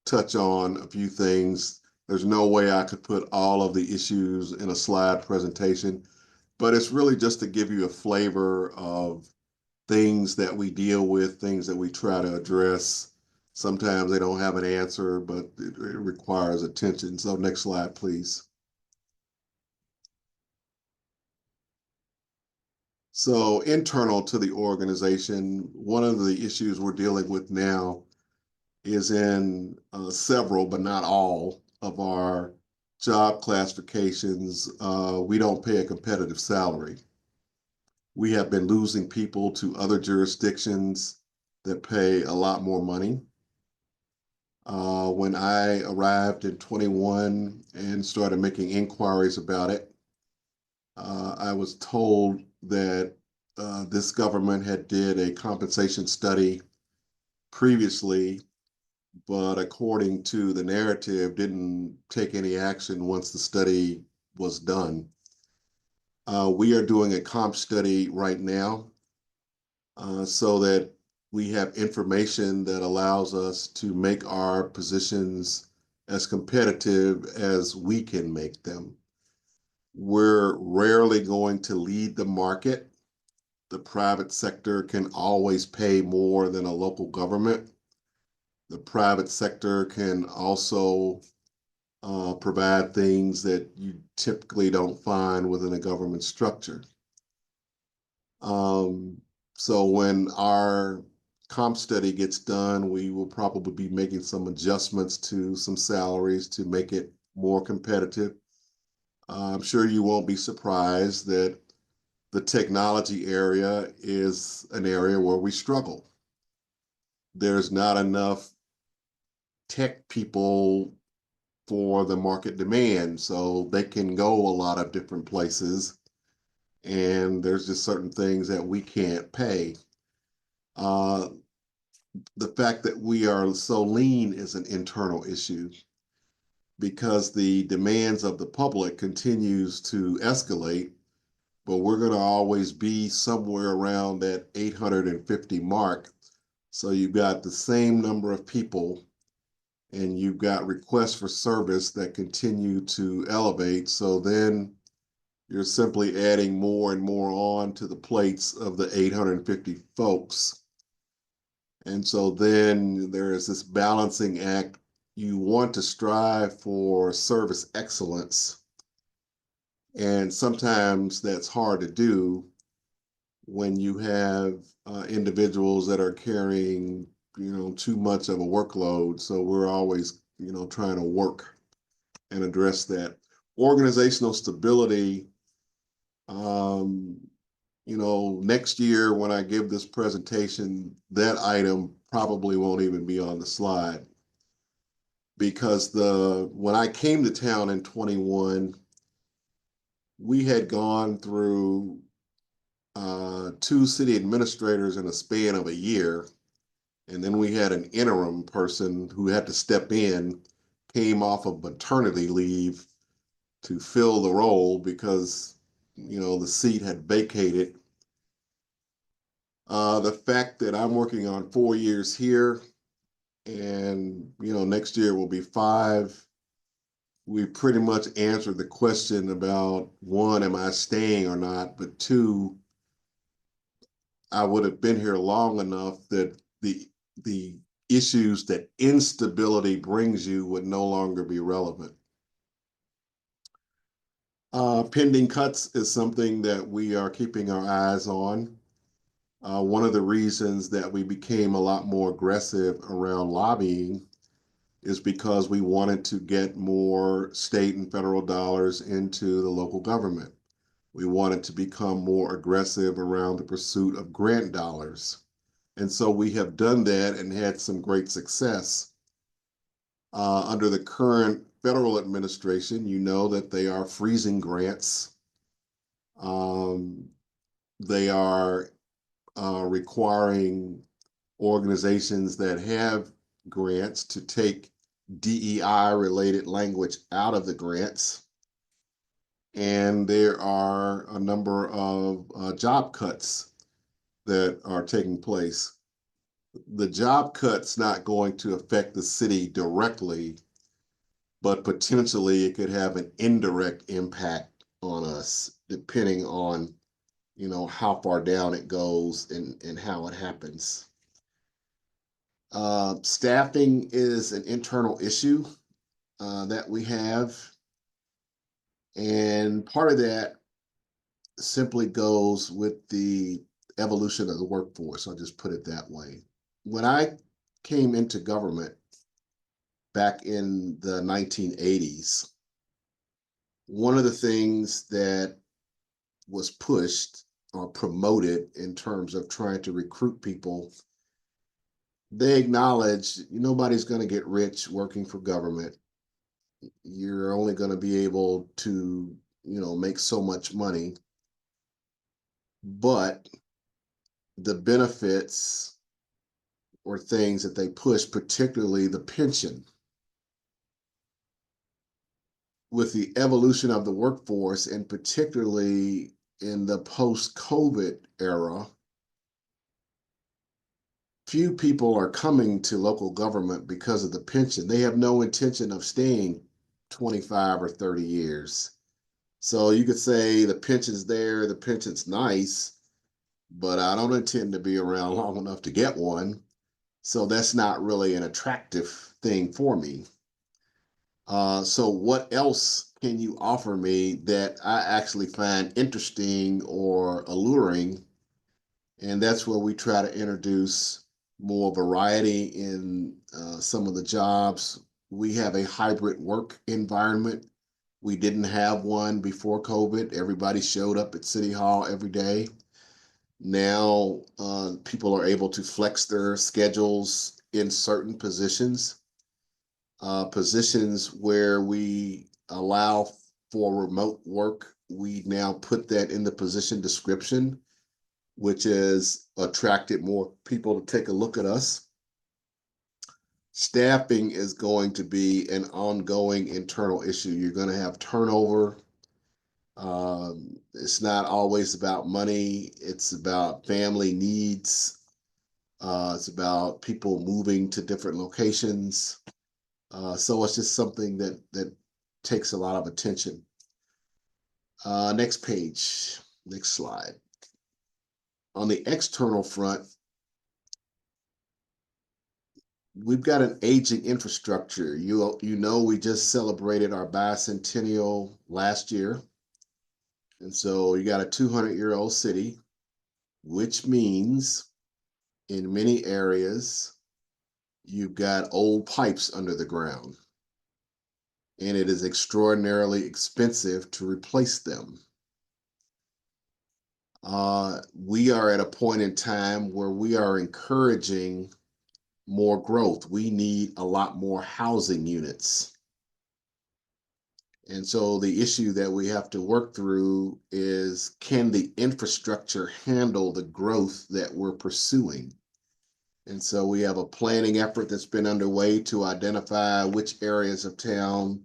touch on a few things. There's no way I could put all of the issues in a slide presentation, but it's really just to give you a flavor of things that we deal with, things that we try to address. Sometimes they don't have an answer, but it requires attention. So next slide, please. So internal to the organization, one of the issues we're dealing with now is in several, but not all, of our job classifications. We don't pay a competitive salary. We have been losing people to other jurisdictions that pay a lot more money. When I arrived in 21 and started making inquiries about it, I was told that this government had did a compensation study previously, but according to the narrative, didn't take any action once the study was done. We are doing a comp study right now so that we have information that allows us to make our positions as competitive as we can make them. We're rarely going to lead the market. The private sector can always pay more than a local government. The private sector can also provide things that you typically don't find within a government structure. Um, so when our comp study gets done, we will probably be making some adjustments to some salaries to make it more competitive. I'm sure you won't be surprised that the technology area is an area where we struggle. There's not enough tech people for the market demand, so they can go a lot of different places, and there's just certain things that we can't pay. Uh, the fact that we are so lean is an internal issue because the demands of the public continues to escalate, but we're going to always be somewhere around that 850 mark. So you've got the same number of people and you've got requests for service that continue to elevate. So then you're simply adding more and more on to the plates of the 850 folks. And so then there is this balancing act. You want to strive for service excellence. And sometimes that's hard to do when you have individuals that are carrying, too much of a workload. So we're always, trying to work and address that. Organizational stability, um, next year when I give this presentation, that item probably won't even be on the slide because when I came to town in 21, we had gone through 2 city administrators in a span of a year. And then we had an interim person who had to step in, came off of maternity leave to fill the role because, the seat had vacated. The fact that I'm working on 4 years here and, next year will be 5, we pretty much answered the question about one, am I staying or not? But two, I would have been here long enough that the issues that instability brings you would no longer be relevant. Pending cuts is something that we are keeping our eyes on. One of the reasons that we became a lot more aggressive around lobbying is because we wanted to get more state and federal dollars into the local government. We wanted to become more aggressive around the pursuit of grant dollars. And so we have done that and had some great success. Under the current federal administration, you know that they are freezing grants. Um, they are requiring organizations that have grants to take DEI related language out of the grants. And there are a number of job cuts that are taking place. The job cut's not going to affect the city directly, but potentially it could have an indirect impact on us, depending on, how far down it goes and how it happens. Staffing is an internal issue that we have. And part of that simply goes with the evolution of the workforce. I'll just put it that way. When I came into government back in the 1980s, one of the things that was pushed or promoted in terms of trying to recruit people, they acknowledged nobody's going to get rich working for government. You're only going to be able to, make so much money. But the benefits or things that they push, particularly the pension, with the evolution of the workforce, and particularly in the post-COVID era, few people are coming to local government because of the pension. They have no intention of staying 25 or 30 years. So you could say the pension's there, the pension's nice, but I don't intend to be around long enough to get one. So that's not really an attractive thing for me. So what else can you offer me that I actually find interesting or alluring? And that's where we try to introduce more variety in some of the jobs. We have a hybrid work environment. We didn't have one before COVID. Everybody showed up at City Hall every day. Now people are able to flex their schedules in certain positions. Positions where we allow for remote work, we now put that in the position description, which has attracted more people to take a look at us. Staffing is going to be an ongoing internal issue. You're going to have turnover. It's not always about money. It's about family needs. It's about people moving to different locations. So it's just something that takes a lot of attention. Next page, next slide. On the external front, we've got an aging infrastructure. We just celebrated our bicentennial last year. And so you got a 200-year-old city, which means in many areas, you've got old pipes under the ground. And it is extraordinarily expensive to replace them. We are at a point in time where we are encouraging more growth. We need a lot more housing units. And so the issue that we have to work through is, can the infrastructure handle the growth that we're pursuing? And so we have a planning effort that's been underway to identify which areas of town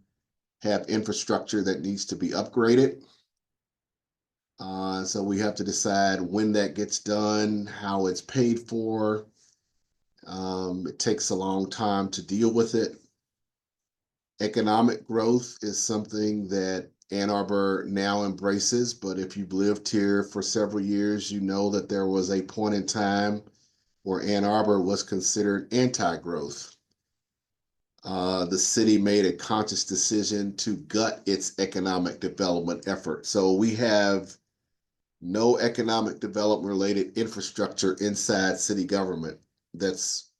have infrastructure that needs to be upgraded. So we have to decide when that gets done, how it's paid for. It takes a long time to deal with it. Economic growth is something that Ann Arbor now embraces, but if you've lived here for several years, you know that there was a point in time where Ann Arbor was considered anti-growth. The city made a conscious decision to gut its economic development effort. So we have no economic development related infrastructure inside city government. That's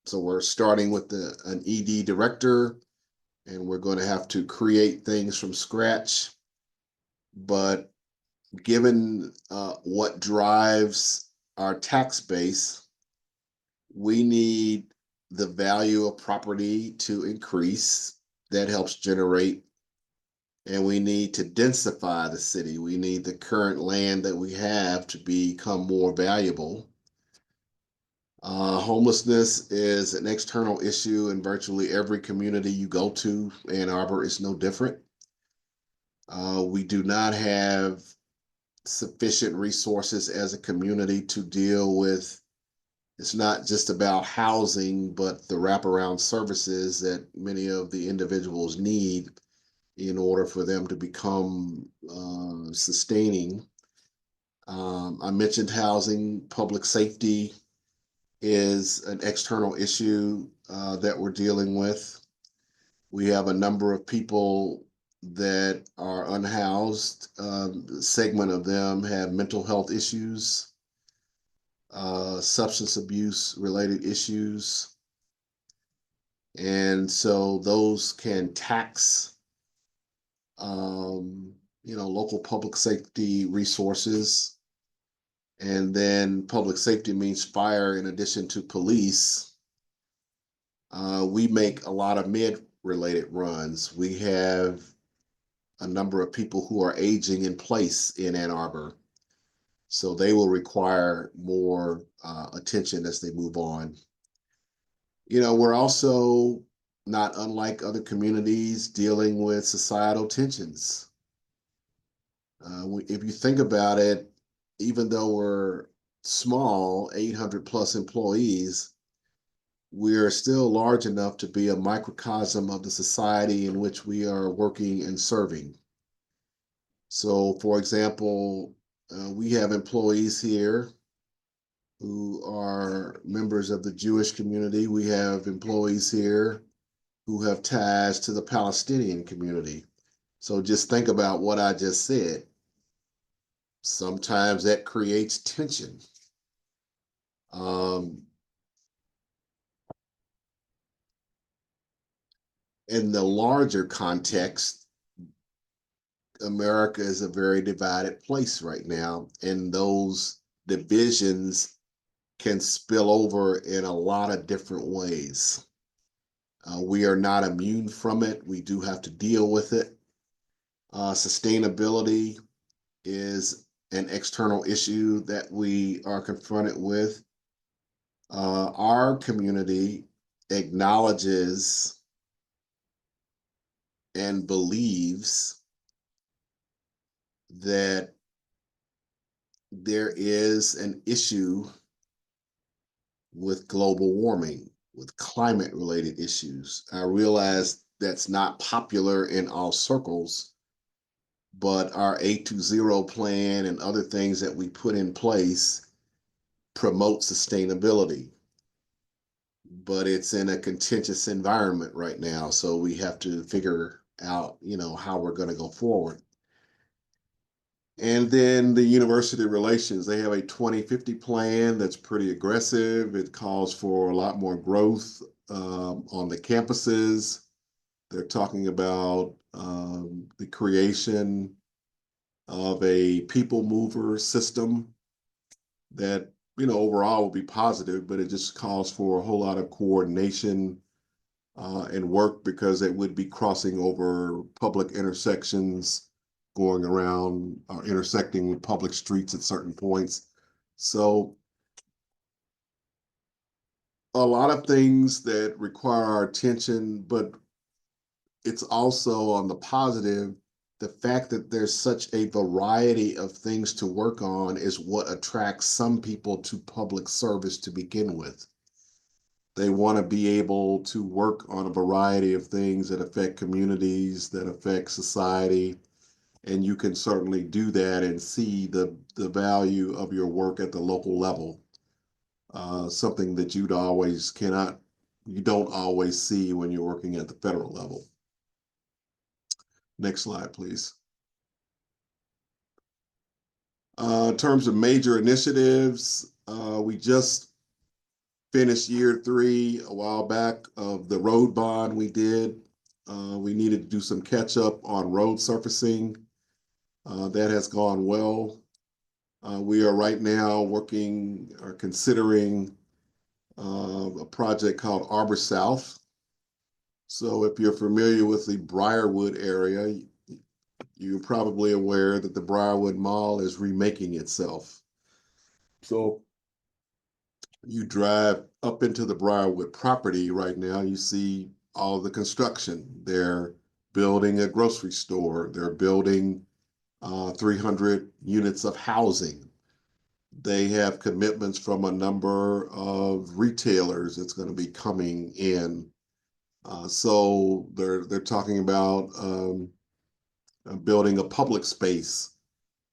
so we're starting with an ED director, and we're going to have to create things from scratch. But given what drives our tax base, we need the value of property to increase. That helps generate, and we need to densify the city. We need the current land that we have to become more valuable. Homelessness is an external issue in virtually every community you go to. Ann Arbor is no different. We do not have sufficient resources as a community to deal with. It's not just about housing, but the wraparound services that many of the individuals need in order for them to become sustaining. I mentioned housing, public safety is an external issue that we're dealing with. We have a number of people that are unhoused. A segment of them have mental health issues, substance abuse related issues. And so those can tax, local public safety resources. And then public safety means fire in addition to police. We make a lot of med-related runs. We have a number of people who are aging in place in Ann Arbor, so they will require more attention as they move on. We're also not unlike other communities dealing with societal tensions. If you think about it, even though we're small, 800 plus employees, we're still large enough to be a microcosm of the society in which we are working and serving. So, for example, we have employees here who are members of the Jewish community. We have employees here who have ties to the Palestinian community. So just think about what I just said. Sometimes that creates tension. In the larger context, America is a very divided place right now, and those divisions can spill over in a lot of different ways. We are not immune from it. We do have to deal with it. Sustainability is an external issue that we are confronted with. Our community acknowledges and believes that there is an issue with global warming, with climate related issues. I realize that's not popular in all circles, but our 820 plan and other things that we put in place promote sustainability. But it's in a contentious environment right now, so we have to figure out, how we're going to go forward. And then the university relations, they have a 2050 plan that's pretty aggressive. It calls for a lot more growth on the campuses. They're talking about the creation of a people mover system that, overall will be positive, but it just calls for a whole lot of coordination and work because it would be crossing over public intersections, going around or intersecting with public streets at certain points. So a lot of things that require our attention, but it's also on the positive. The fact that there's such a variety of things to work on is what attracts some people to public service to begin with. They want to be able to work on a variety of things that affect communities, that affect society, and you can certainly do that and see the value of your work at the local level. Something that you don't always see when you're working at the federal level. Next slide, please. In terms of major initiatives, we just finished year 3 a while back of the road bond we did. We needed to do some catch up on road surfacing. That has gone well. We are right now working or considering a project called Arbor South. So if you're familiar with the Briarwood area, you're probably aware that the Briarwood Mall is remaking itself. So you drive up into the Briarwood property right now, you see all the construction. They're building a grocery store. They're building 300 units of housing. They have commitments from a number of retailers that's going to be coming in. So they're talking about building a public space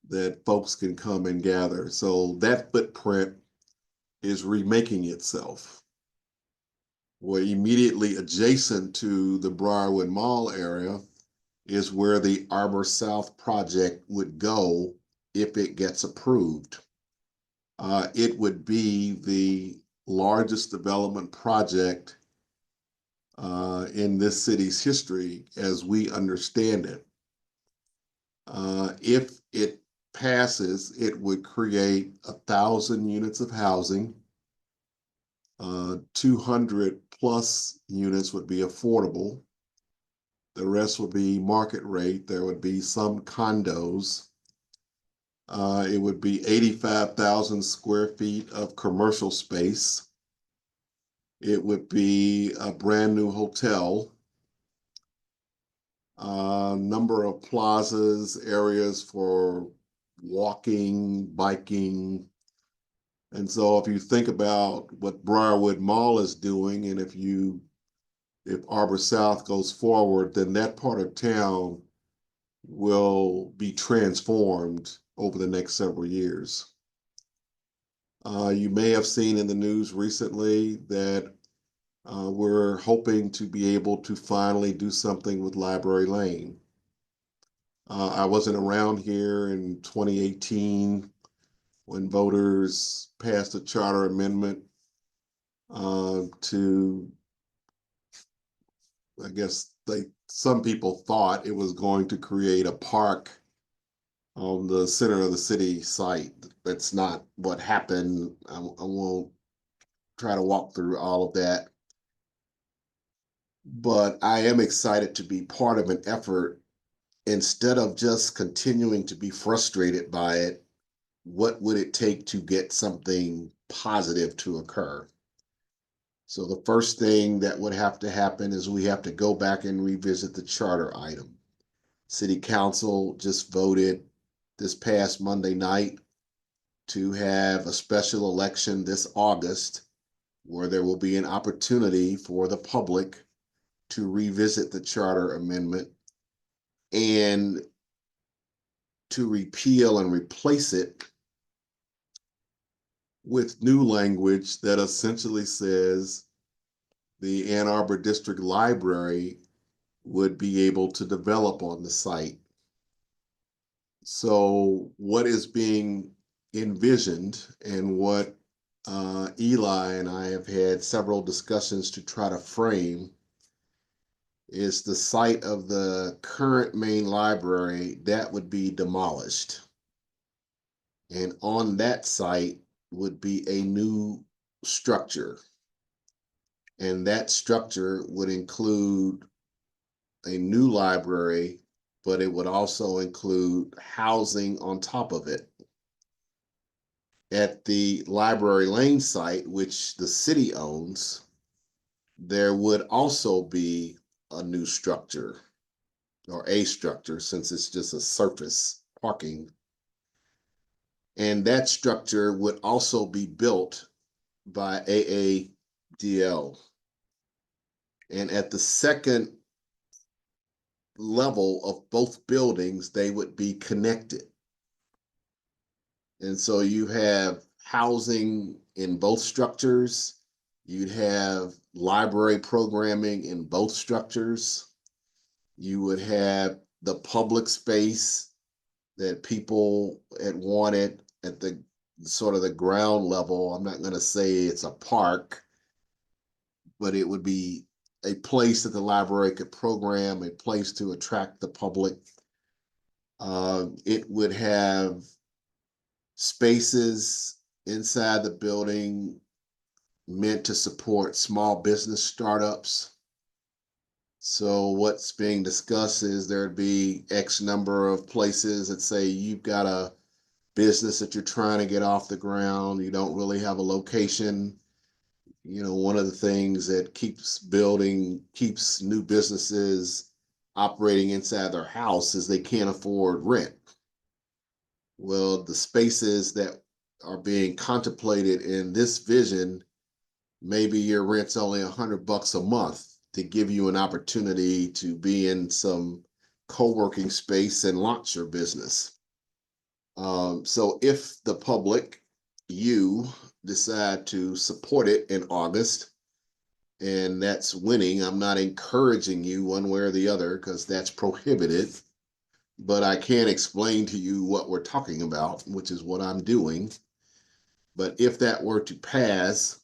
that folks can come and gather. So that footprint is remaking itself. Well, immediately adjacent to the Briarwood Mall area is where the Arbor South project would go if it gets approved. It would be the largest development project in this city's history as we understand it. If it passes, it would create 1,000 units of housing. 200 plus units would be affordable. The rest would be market rate. There would be some condos. It would be 85,000 square feet of commercial space. It would be a brand new hotel, a number of plazas, areas for walking, biking. And so if you think about what Briarwood Mall is doing, and if Arbor South goes forward, then that part of town will be transformed over the next several years. You may have seen in the news recently that we're hoping to be able to finally do something with Library Lane. I wasn't around here in 2018 when voters passed a charter amendment to, I guess some people thought it was going to create a park on the center of the city site. That's not what happened. I won't try to walk through all of that. But I am excited to be part of an effort instead of just continuing to be frustrated by it. What would it take to get something positive to occur? So the first thing that would have to happen is we have to go back and revisit the charter item. City Council just voted this past Monday night to have a special election this August where there will be an opportunity for the public to revisit the charter amendment and to repeal and replace it with new language that essentially says the Ann Arbor District Library would be able to develop on the site. So what is being envisioned and what Eli and I have had several discussions to try to frame is the site of the current main library that would be demolished. And on that site would be a new structure. And that structure would include a new library, but it would also include housing on top of it. At the Library Lane site, which the city owns, there would also be a new structure, or a structure, since it's just a surface parking. And that structure would also be built by AADL. And at the second level of both buildings, they would be connected. And so you have housing in both structures. You'd have library programming in both structures. You would have the public space that people had wanted at the sort of the ground level. I'm not going to say it's a park, but it would be a place that the library could program, a place to attract the public. It would have spaces inside the building meant to support small business startups. So what's being discussed is there'd be X number of places that say you've got a business that you're trying to get off the ground, you don't really have a location. You know, one of the things that keeps new businesses operating inside their house is they can't afford rent. Well, the spaces that are being contemplated in this vision, maybe your rent's only $100 a month to give you an opportunity to be in some co-working space and launch your business. So if the public, you decide to support it in August, and that's winning, I'm not encouraging you one way or the other because that's prohibited, but I can explain to you what we're talking about, which is what I'm doing. But if that were to pass,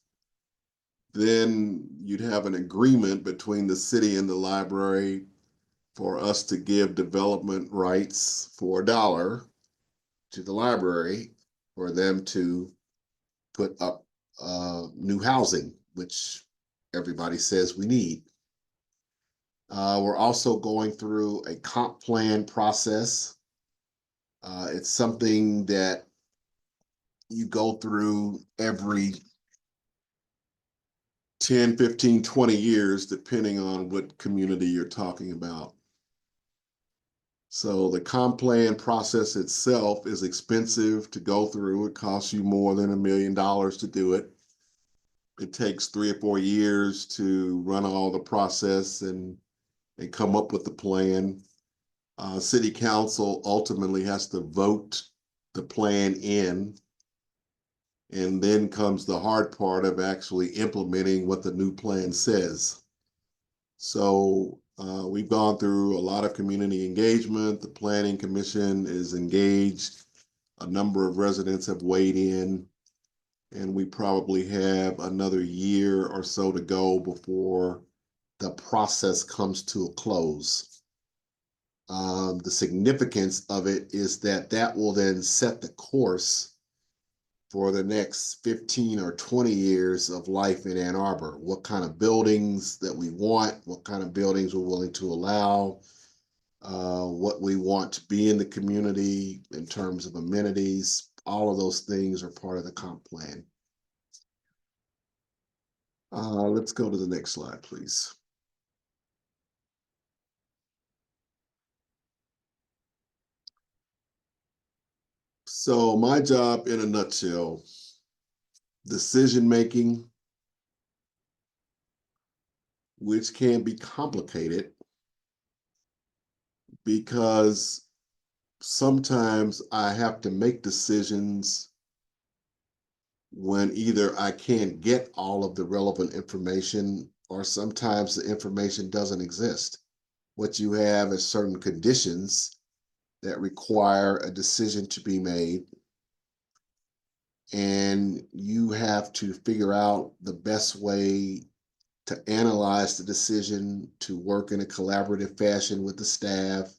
then you'd have an agreement between the city and the library for us to give development rights for $1 to the library for them to put up new housing, which everybody says we need. We're also going through a comp plan process. It's something that you go through every 10, 15, 20 years, depending on what community you're talking about. So the comp plan process itself is expensive to go through. It costs you more than $1 million to do it. It takes 3 or 4 years to run all the process and come up with the plan. City council ultimately has to vote the plan in, and then comes the hard part of actually implementing what the new plan says. So we've gone through a lot of community engagement. The Planning Commission is engaged. A number of residents have weighed in, and we probably have another year or so to go before the process comes to a close. The significance of it is that that will then set the course for the next 15 or 20 years of life in Ann Arbor. What kind of buildings that we want, what kind of buildings we're willing to allow, what we want to be in the community in terms of amenities. All of those things are part of the comp plan. Let's go to the next slide, please. So my job in a nutshell, decision making, which can be complicated because sometimes I have to make decisions when either I can't get all of the relevant information or sometimes the information doesn't exist. What you have is certain conditions that require a decision to be made, and you have to figure out the best way to analyze the decision, to work in a collaborative fashion with the staff,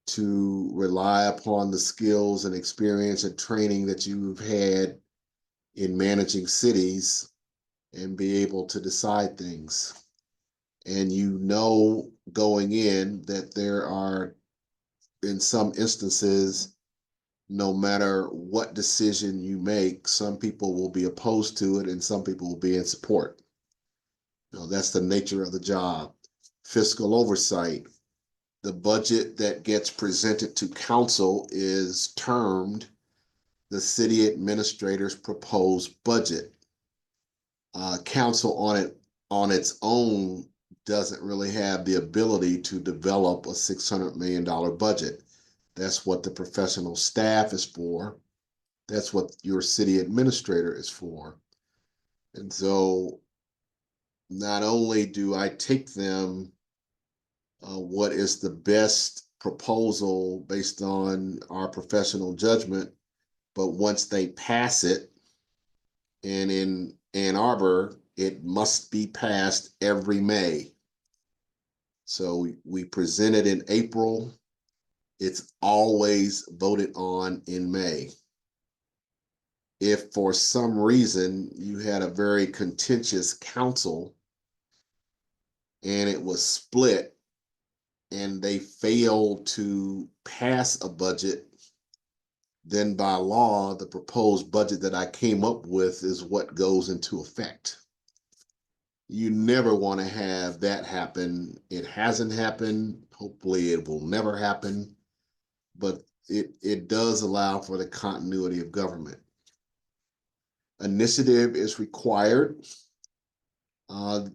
to rely upon the skills and experience and training that you've had in managing cities and be able to decide things. And you know going in that there are, in some instances, no matter what decision you make, some people will be opposed to it and some people will be in support. That's the nature of the job. Fiscal oversight. The budget that gets presented to council is termed the city administrator's proposed budget. Council on its own doesn't really have the ability to develop a $600 million budget. That's what the professional staff is for. That's what your city administrator is for. And so not only do I take them what is the best proposal based on our professional judgment, but once they pass it, and in Ann Arbor, it must be passed every May. So we present it in April. It's always voted on in May. If for some reason you had a very contentious council and it was split and they failed to pass a budget, then by law, the proposed budget that I came up with is what goes into effect. You never want to have that happen. It hasn't happened. Hopefully it will never happen, but it does allow for the continuity of government. Initiative is required. Uh,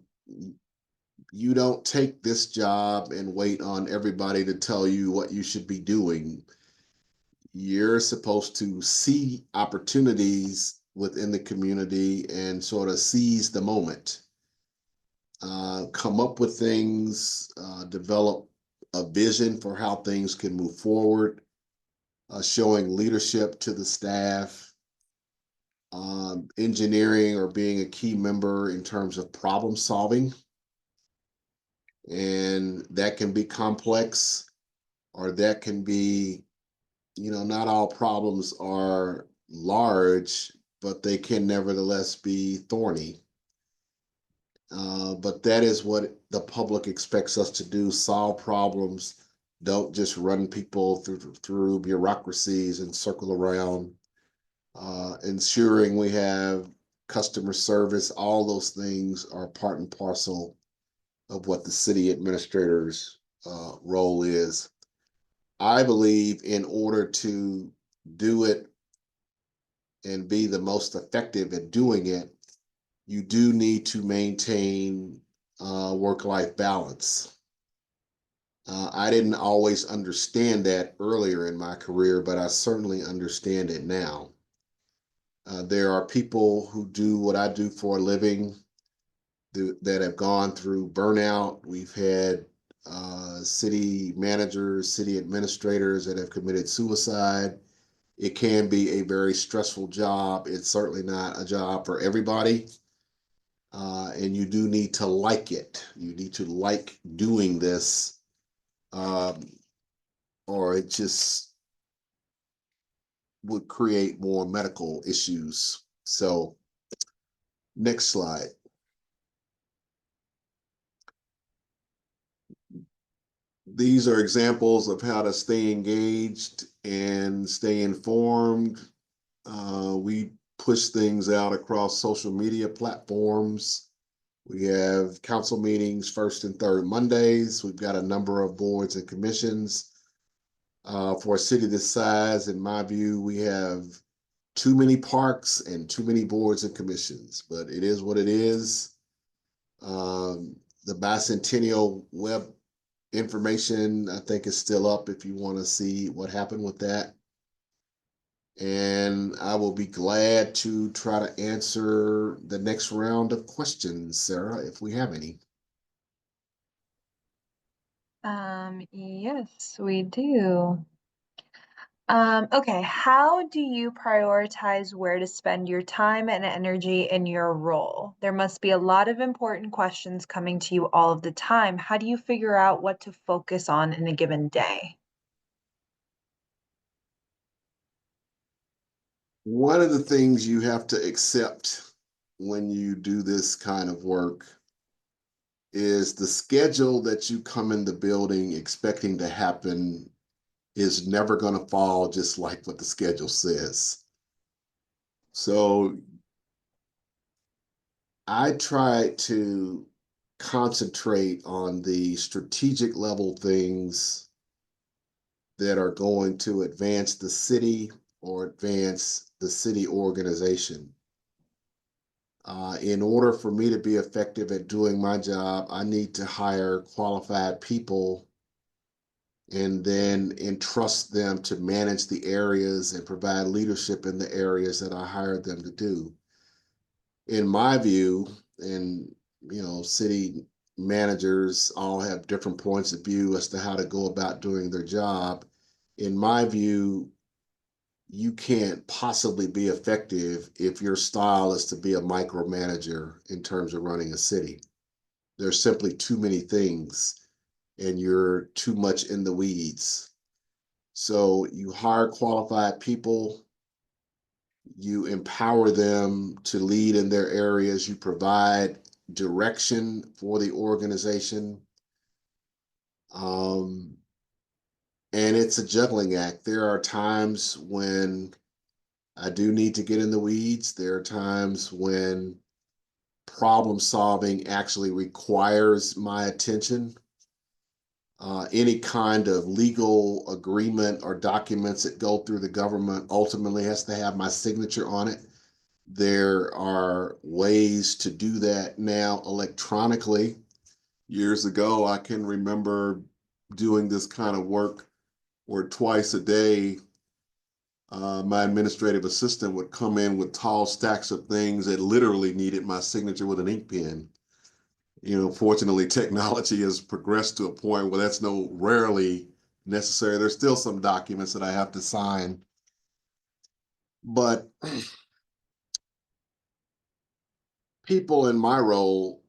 you don't take this job and wait on everybody to tell you what you should be doing. You're supposed to see opportunities within the community and sort of seize the moment. Come up with things, develop a vision for how things can move forward, showing leadership to the staff, engineering or being a key member in terms of problem solving. And that can be complex, or that can be, not all problems are large, but they can nevertheless be thorny. But that is what the public expects us to do: solve problems. Don't just run people through bureaucracies and circle around. Ensuring we have customer service. All those things are part and parcel of what the city administrator's role is. I believe in order to do it and be the most effective at doing it, you do need to maintain work-life balance. I didn't always understand that earlier in my career, but I certainly understand it now. There are people who do what I do for a living that have gone through burnout. We've had city managers, city administrators that have committed suicide. It can be a very stressful job. It's certainly not a job for everybody. And you do need to like it. You need to like doing this, um, or it just would create more medical issues. So, next slide. These are examples of how to stay engaged and stay informed. We push things out across social media platforms. We have council meetings first and third Mondays. We've got a number of boards and commissions. For a city this size, in my view, we have too many parks and too many boards and commissions, but it is what it is. The bicentennial web information, I think, is still up if you want to see what happened with that. And I will be glad to try to answer the next round of questions, Sarah, if we have any. Yes, we do. Okay, how do you prioritize where to spend your time and energy in your role? There must be a lot of important questions coming to you all of the time. How do you figure out what to focus on in a given day? One of the things you have to accept when you do this kind of work is the schedule that you come in the building expecting to happen is never going to fall just like what the schedule says. So I try to concentrate on the strategic level things that are going to advance the city or advance the city organization. In order for me to be effective at doing my job, I need to hire qualified people and then entrust them to manage the areas and provide leadership in the areas that I hired them to do. In my view, and city managers all have different points of view as to how to go about doing their job. In my view, you can't possibly be effective if your style is to be a micromanager in terms of running a city. There's simply too many things and you're too much in the weeds. So you hire qualified people, you empower them to lead in their areas, you provide direction for the organization. Um, and it's a juggling act. There are times when I do need to get in the weeds. There are times when problem solving actually requires my attention. Any kind of legal agreement or documents that go through the government ultimately has to have my signature on it. There are ways to do that now electronically. Years ago, I can remember doing this kind of work where twice a day, my administrative assistant would come in with tall stacks of things that literally needed my signature with an ink pen. Fortunately, technology has progressed to a point where that's no rarely necessary. There's still some documents that I have to sign, but people in my role,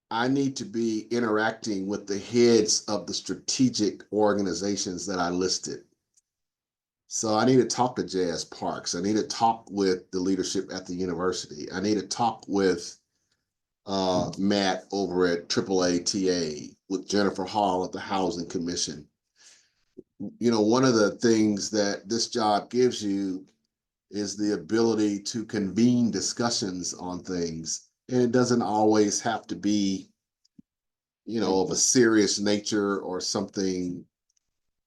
I need to be interacting with the heads of the strategic organizations that I listed. So I need to talk to Jazz Parks. I need to talk with the leadership at the university. I need to talk with Matt over at AAATA, with Jennifer Hall at the Housing Commission. One of the things that this job gives you is the ability to convene discussions on things. And it doesn't always have to be, of a serious nature or something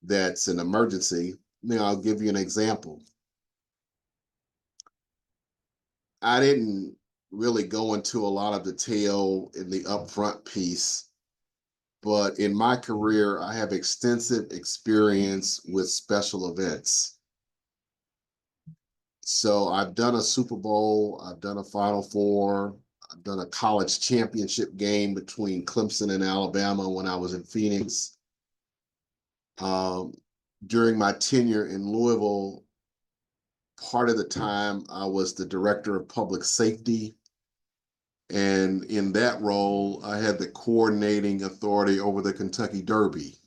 that's an emergency. I'll give you an example. I didn't really go into a lot of detail in the upfront piece, but in my career, I have extensive experience with special events. So I've done a Super Bowl, I've done a Final Four, I've done a college championship game between Clemson and Alabama when I was in Phoenix. Um, During my tenure in Louisville, part of the time I was the director of public safety. And in that role, I had the coordinating authority over the Kentucky Derby.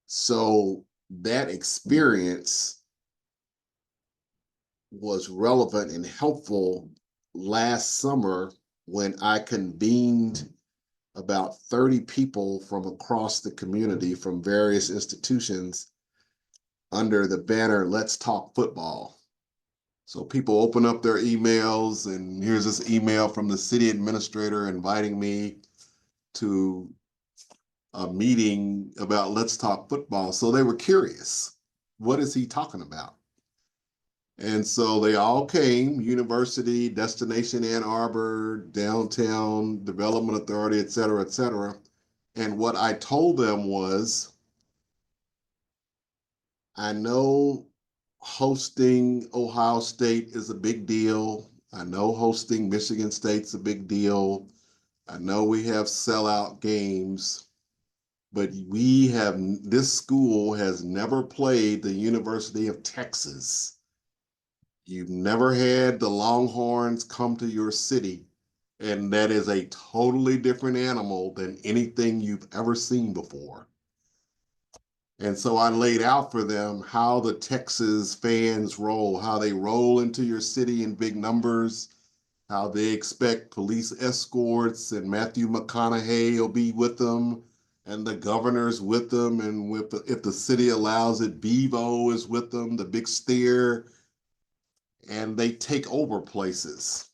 So that experience was relevant and helpful last summer when I convened about 30 people from across the community from various institutions under the banner, Let's Talk Football. So people open up their emails, and here's this email from the city administrator inviting me to a meeting about Let's Talk Football. So they were curious. What is he talking about? And so they all came, University, Destination Ann Arbor, Downtown Development Authority, et cetera, et cetera. And what I told them was, I know hosting Ohio State is a big deal. I know hosting Michigan State's a big deal. I know we have sellout games, but this school has never played the University of Texas. You've never had the Longhorns come to your city, and that is a totally different animal than anything you've ever seen before. And so I laid out for them how the Texas fans roll, how they roll into your city in big numbers, how they expect police escorts and Matthew McConaughey will be with them, and the governor's with them, and if the city allows it, Bevo is with them, the big steer, and they take over places.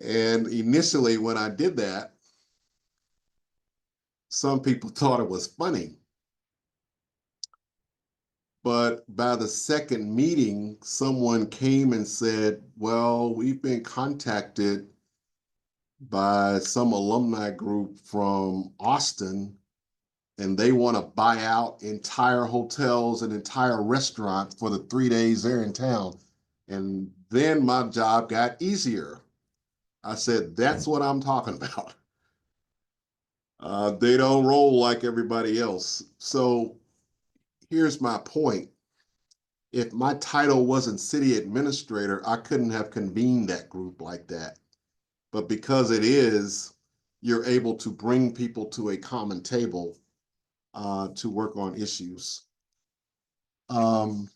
And initially, when I did that, some people thought it was funny. But by the second meeting, someone came and said, well, we've been contacted by some alumni group from Austin, and they want to buy out entire hotels and entire restaurants for the 3 days they're in town. And then my job got easier. I said, that's what I'm talking about. They don't roll like everybody else. So here's my point. If my title wasn't city administrator, I couldn't have convened that group like that. But because it is, you're able to bring people to a common table to work on issues. Um,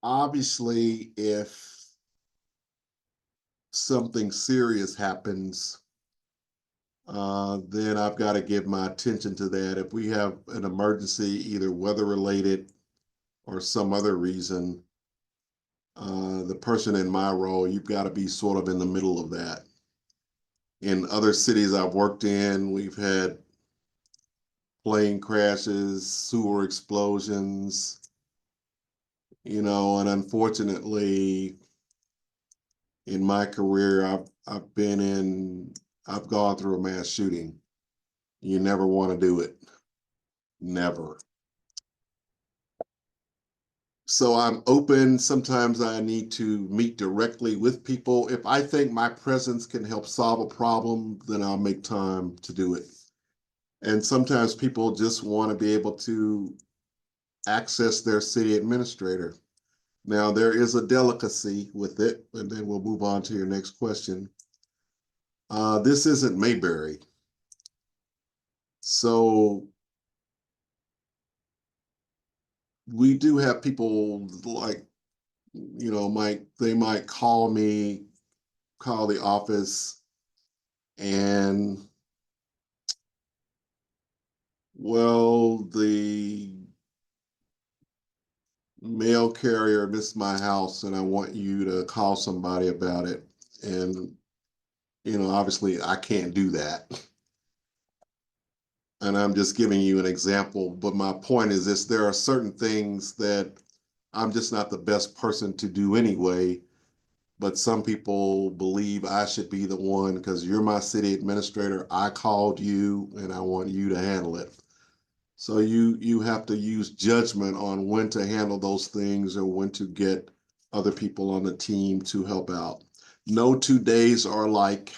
Obviously, if something serious happens, then I've got to give my attention to that. If we have an emergency, either weather related or some other reason, the person in my role, you've got to be sort of in the middle of that. In other cities I've worked in, we've had plane crashes, sewer explosions, and unfortunately, in my career, I've gone through a mass shooting. You never want to do it. Never. So I'm open. Sometimes I need to meet directly with people. If I think my presence can help solve a problem, then I'll make time to do it. And sometimes people just want to be able to access their city administrator. Now, there is a delicacy with it, and then we'll move on to your next question. This isn't Mayberry. So we do have people like, they might call me, call the office, and well, the mail carrier missed my house and I want you to call somebody about it. And, obviously I can't do that. And I'm just giving you an example. But my point is this, there are certain things that I'm just not the best person to do anyway. But some people believe I should be the one because you're my city administrator. I called you and I want you to handle it. So you have to use judgment on when to handle those things or when to get other people on the team to help out. No 2 days are alike,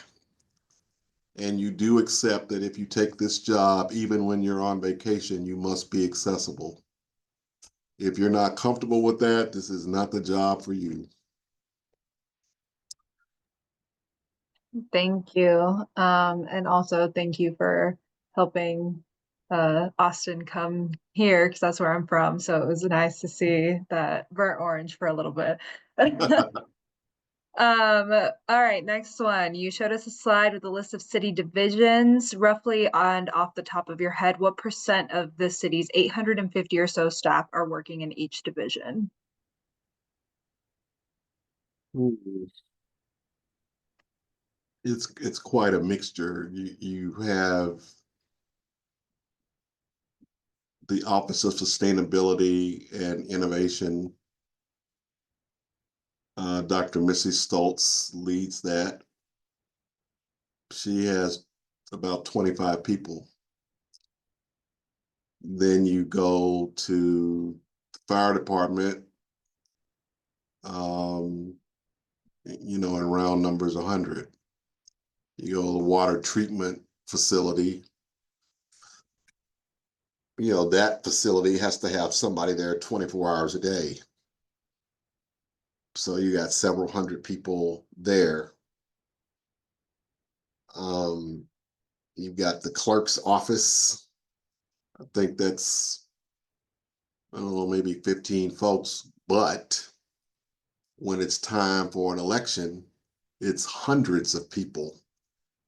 and you do accept that if you take this job, even when you're on vacation, you must be accessible. If you're not comfortable with that, this is not the job for you. Thank you. And also thank you for helping Austin come here because that's where I'm from. So it was nice to see that burnt orange for a little bit. All right, next one. You showed us a slide with a list of city divisions, roughly and off the top of your head, what percent of the city's 850 or so staff are working in each division? Ooh. It's quite a mixture. You have the Office of Sustainability and Innovation. Dr. Missy Stoltz leads that. She has about 25 people. Then you go to the fire department, um, in round numbers, 100. You go to the water treatment facility. That facility has to have somebody there 24 hours a day. So you got several hundred people there. Um, you've got the clerk's office. I think that's, I don't know, maybe 15 folks. But when it's time for an election, it's hundreds of people.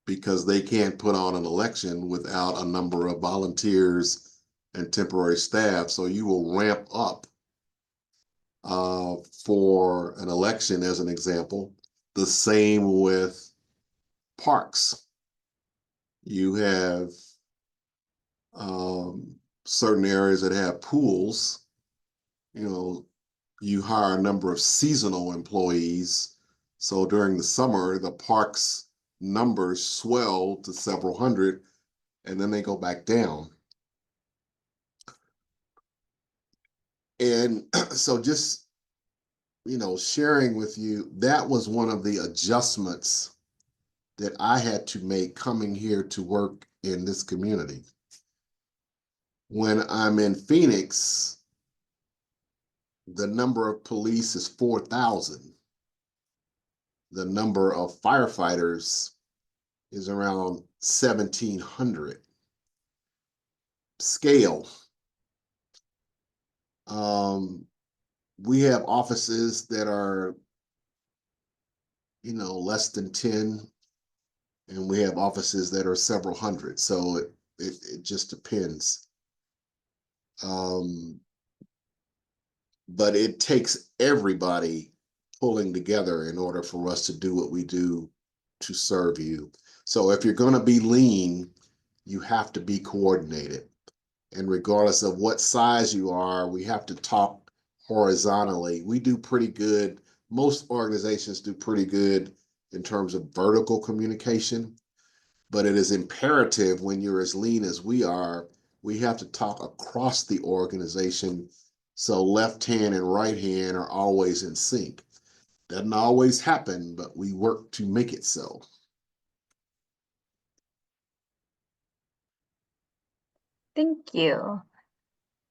because they can't put on an election without a number of volunteers and temporary staff. So you will ramp up for an election, as an example. The same with parks. You have certain areas that have pools. You know, you hire a number of seasonal employees. So during the summer, the parks numbers swell to several hundred, and then they go back down. And so just, sharing with you, that was one of the adjustments that I had to make coming here to work in this community. When I'm in Phoenix, the number of police is 4,000. The number of firefighters is around 1,700. Scale. Um, we have offices that are, less than 10, and we have offices that are several hundred. So it just depends. Um, but it takes everybody pulling together in order for us to do what we do to serve you. So if you're going to be lean, you have to be coordinated. And regardless of what size you are, we have to talk horizontally. We do pretty good. Most organizations do pretty good in terms of vertical communication, but it is imperative when you're as lean as we are, we have to talk across the organization so left hand and right hand are always in sync. Doesn't always happen, but we work to make it so. Thank you.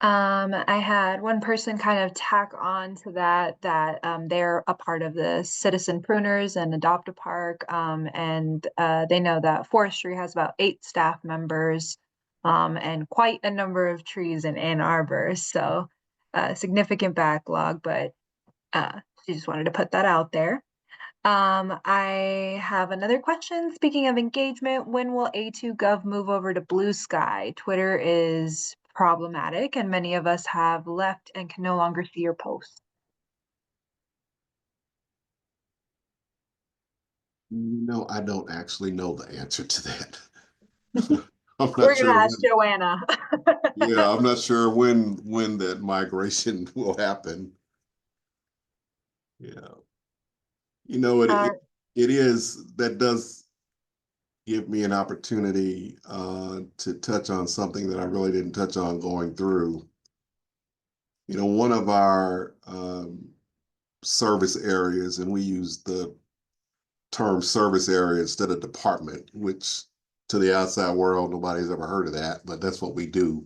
I had one person kind of tack on to that they're a part of the Citizen Pruners and Adopt a Park, and they know that forestry has about 8 staff members, and quite a number of trees in Ann Arbor, so significant backlog, but she just wanted to put that out there. I have another question. Speaking of engagement, when will A2Gov move over to Blue Sky? Twitter is problematic, and many of us have left and can no longer see your posts. No, I don't actually know the answer to that. I'm We're not gonna sure ask when. Joanna. Yeah, I'm not sure when that migration will happen. Yeah, it, Uh, it is that does give me an opportunity to touch on something that I really didn't touch on going through. One of our service areas, and we use the term service area instead of department, which to the outside world, nobody's ever heard of that, but that's what we do.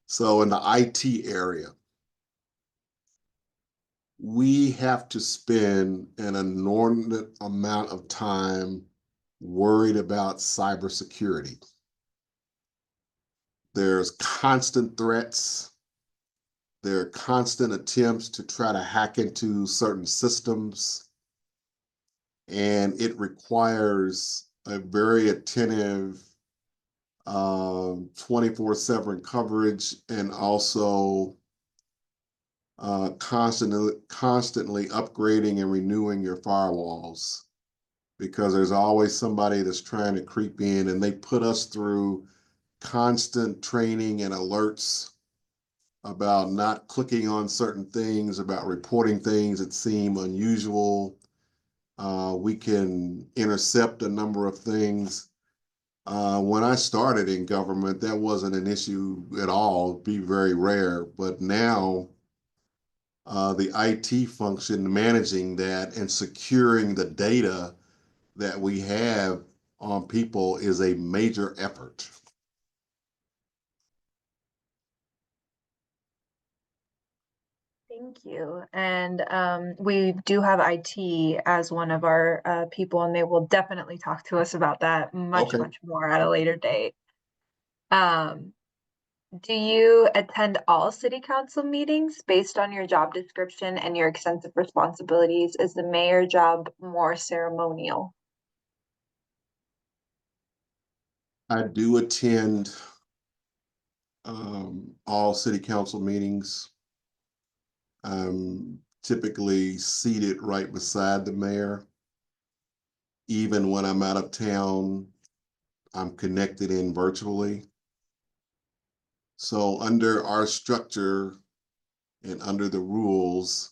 So in the IT area, we have to spend an inordinate amount of time worried about cybersecurity. There's constant threats. There are constant attempts to try to hack into certain systems, and it requires a very attentive 24/7 coverage, and also constantly upgrading and renewing your firewalls, because there's always somebody that's trying to creep in, and they put us through constant training and alerts about not clicking on certain things, about reporting things that seem unusual. We can intercept a number of things. When I started in government, that wasn't an issue at all, it'd be very rare. But now, the IT function managing that and securing the data that we have on people is a major effort. Thank you. And we do have IT as one of our people, and they will definitely talk to us about that much, Okay. much more at a later date. Um, Do you attend all city council meetings based on your job description and your extensive responsibilities? Is the mayor job more ceremonial? I do attend all city council meetings. I'm typically seated right beside the mayor. Even when I'm out of town, I'm connected in virtually. So under our structure and under the rules,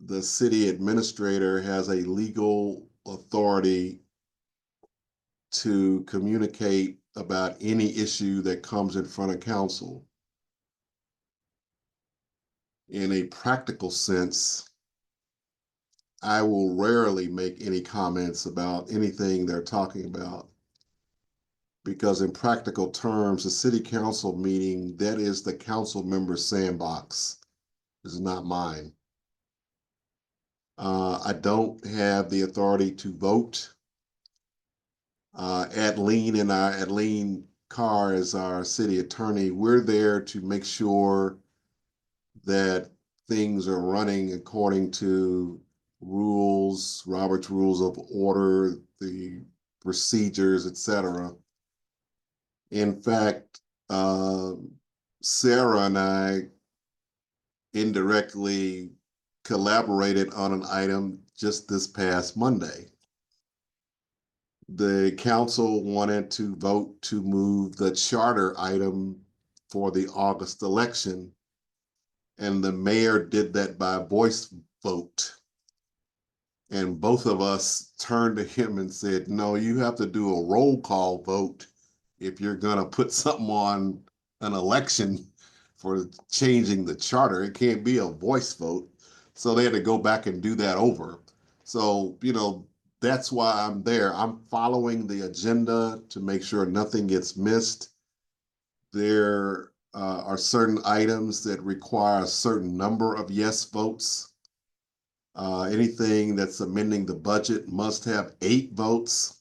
the city administrator has a legal authority to communicate about any issue that comes in front of council. In a practical sense, I will rarely make any comments about anything they're talking about because in practical terms, the city council meeting, that is the council member sandbox. This is not mine. I don't have the authority to vote. Adeline Carr is our city attorney. We're there to make sure that things are running according to rules, Robert's Rules of Order, the procedures, etc. In fact, uh, Sarah and I indirectly collaborated on an item just this past Monday. The council wanted to vote to move the charter item for the August election, and the mayor did that by voice vote. And both of us turned to him and said, no, you have to do a roll call vote if you're going to put something on an election for changing the charter. It can't be a voice vote. So they had to go back and do that over. So, that's why I'm there. I'm following the agenda to make sure nothing gets missed. There are certain items that require a certain number of yes votes. Anything that's amending the budget must have 8 votes.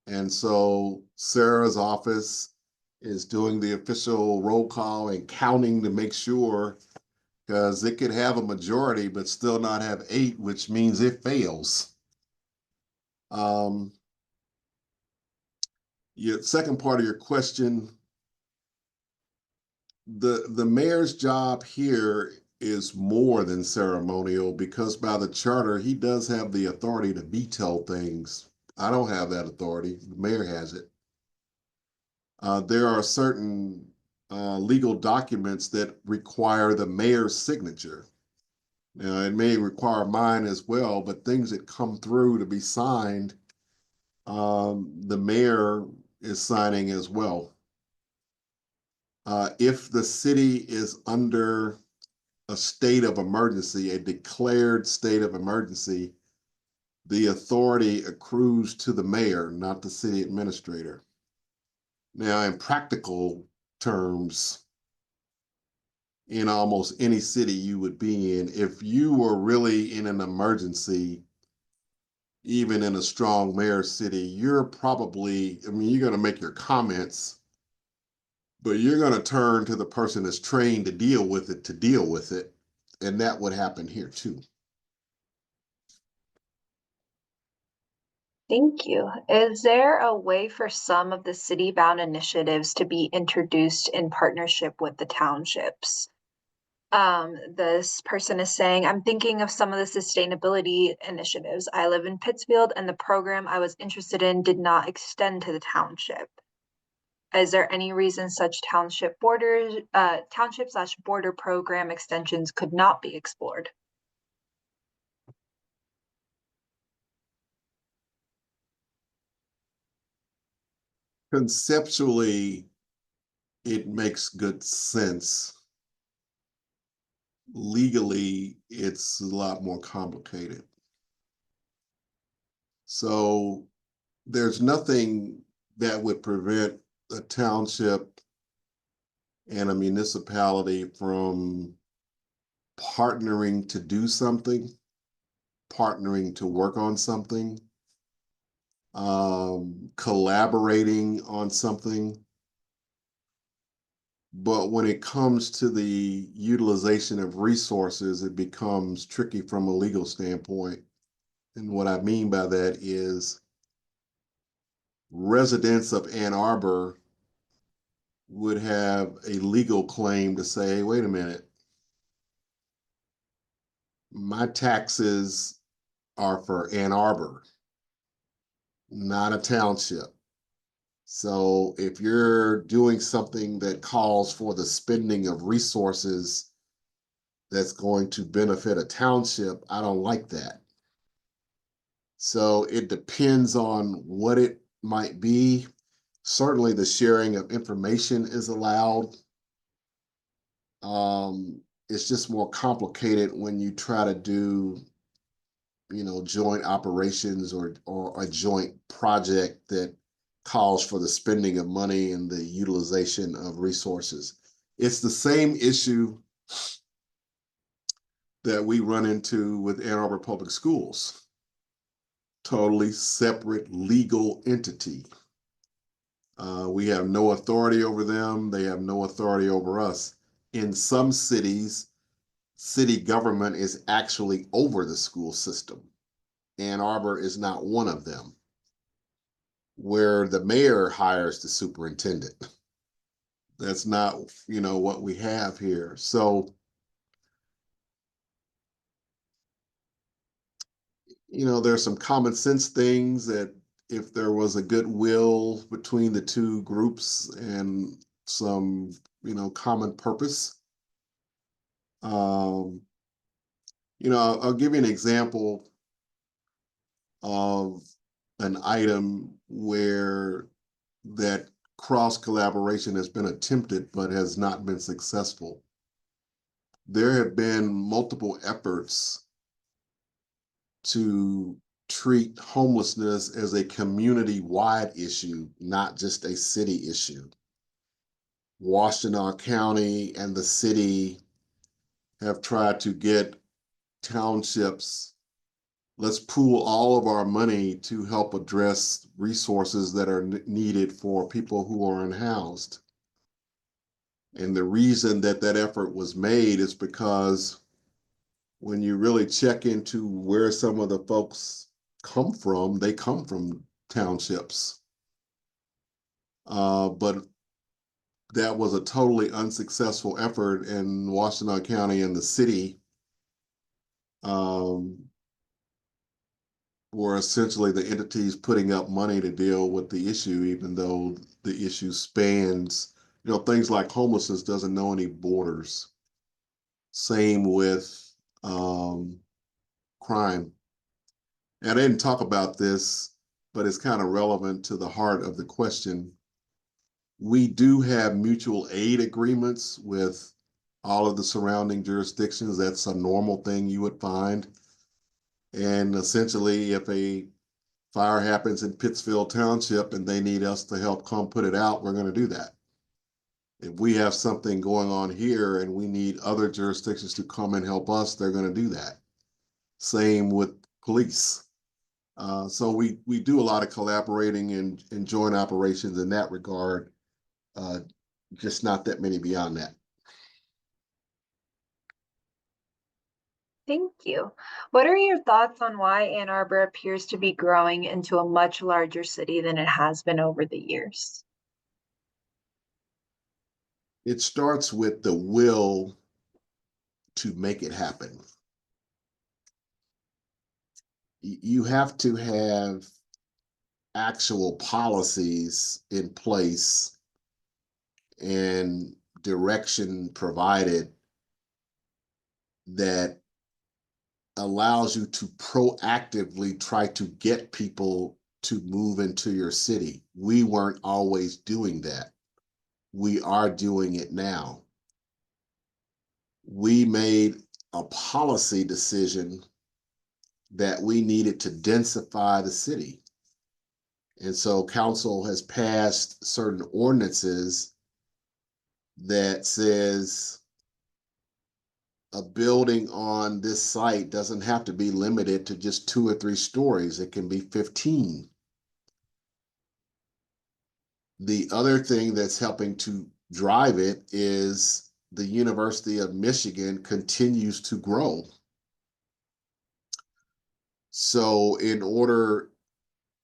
And so Sarah's office is doing the official roll call and counting to make sure, because it could have a majority but still not have 8, which means it fails. Your second part of your question, the mayor's job here is more than ceremonial because by the charter, he does have the authority to veto things. I don't have that authority. The mayor has it. There are certain legal documents that require the mayor's signature. Now, it may require mine as well, but things that come through to be signed, the mayor is signing as well. If the city is under a state of emergency, a declared state of emergency, the authority accrues to the mayor, not the city administrator. Now, in practical terms, in almost any city you would be in, if you were really in an emergency, even in a strong mayor city, you're probably, you're going to make your comments, but you're going to turn to the person that's trained to deal with it to deal with it. And that would happen here too. Thank you. Is there a way for some of the city-bound initiatives to be introduced in partnership with the townships? This person is saying, I'm thinking of some of the sustainability initiatives. I live in Pittsfield, and the program I was interested in did not extend to the township. Is there any reason such township/border program extensions could not be explored? Conceptually, it makes good sense. Legally, it's a lot more complicated. So there's nothing that would prevent a township and a municipality from partnering to do something, partnering to work on something, collaborating on something. But when it comes to the utilization of resources, it becomes tricky from a legal standpoint. And what I mean by that is residents of Ann Arbor would have a legal claim to say, wait a minute, my taxes are for Ann Arbor, not a township. So if you're doing something that calls for the spending of resources that's going to benefit a township, I don't like that. So it depends on what it might be. Certainly the sharing of information is allowed. It's just more complicated when you try to do, joint operations or a joint project that calls for the spending of money and the utilization of resources. It's the same issue that we run into with Ann Arbor Public Schools. Totally separate legal entity. We have no authority over them. They have no authority over us. In some cities, city government is actually over the school system. Ann Arbor is not one of them, where the mayor hires the superintendent. That's not, what we have here. So, there's some common sense things that if there was a goodwill between the two groups and some, common purpose. Um, I'll give you an example of an item where that cross collaboration has been attempted but has not been successful. There have been multiple efforts to treat homelessness as a community-wide issue, not just a city issue. Washtenaw County and the city have tried to get townships, let's pool all of our money to help address resources that are needed for people who are unhoused. And the reason that that effort was made is because when you really check into where some of the folks come from, they come from townships. But that was a totally unsuccessful effort, and Washtenaw County and the city um, were essentially the entities putting up money to deal with the issue, even though the issue spans, things like homelessness doesn't know any borders. Same with um, crime. And I didn't talk about this, but it's kind of relevant to the heart of the question. We do have mutual aid agreements with all of the surrounding jurisdictions. That's a normal thing you would find. And essentially, if a fire happens in Pittsfield Township and they need us to help come put it out, we're going to do that. If we have something going on here and we need other jurisdictions to come and help us, they're going to do that. Same with police. So we do a lot of collaborating and joint operations in that regard, uh, just not that many beyond that. Thank you. What are your thoughts on why Ann Arbor appears to be growing into a much larger city than it has been over the years? It starts with the will to make it happen. You have to have actual policies in place and direction provided that allows you to proactively try to get people to move into your city. We weren't always doing that. We are doing it now. We made a policy decision that we needed to densify the city. And so council has passed certain ordinances that says a building on this site doesn't have to be limited to just 2 or 3 stories. It can be 15. The other thing that's helping to drive it is the University of Michigan continues to grow. So in order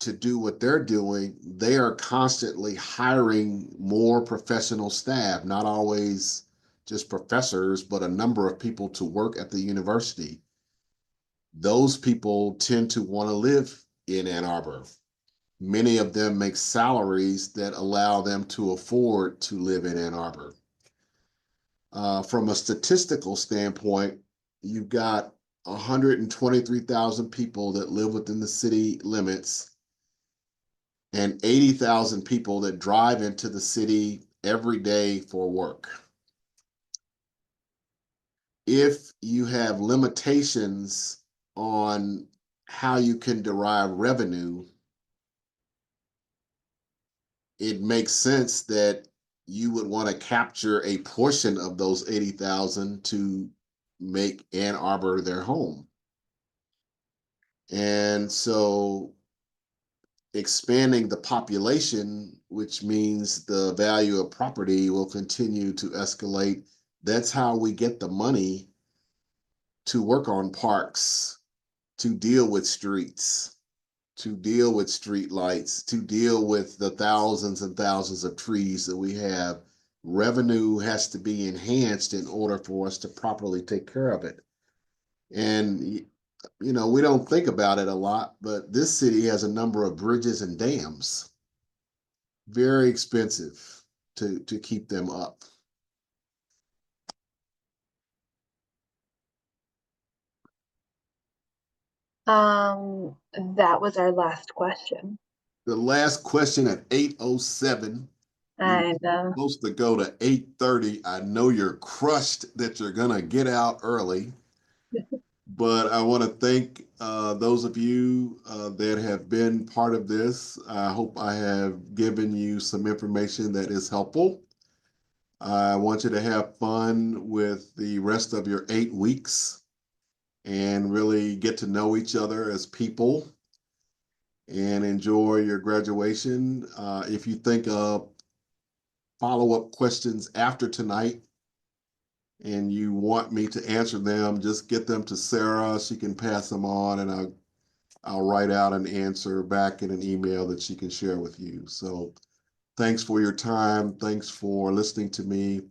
to do what they're doing, they are constantly hiring more professional staff, not always just professors, but a number of people to work at the university. Those people tend to want to live in Ann Arbor. Many of them make salaries that allow them to afford to live in Ann Arbor. From a statistical standpoint, you've got 123,000 people that live within the city limits and 80,000 people that drive into the city every day for work. If you have limitations on how you can derive revenue, it makes sense that you would want to capture a portion of those 80,000 to make Ann Arbor their home. And so expanding the population, which means the value of property will continue to escalate. That's how we get the money to work on parks, to deal with streets, to deal with street lights, to deal with the thousands and thousands of trees that we have. Revenue has to be enhanced in order for us to properly take care of it. And we don't think about it a lot, but this city has a number of bridges and dams. Very expensive to keep them up. That was our last question. The last question at 8:07. We were And supposed to go to 8:30. I know you're crushed that you're gonna get out early, but I want to thank those of you that have been part of this. I hope I have given you some information that is helpful. I want you to have fun with the rest of your 8 weeks and really get to know each other as people and enjoy your graduation. If you think of follow-up questions after tonight and you want me to answer them, just get them to Sarah. She can pass them on, and I'll write out an answer back in an email that she can share with you. So thanks for your time. Thanks for listening to me,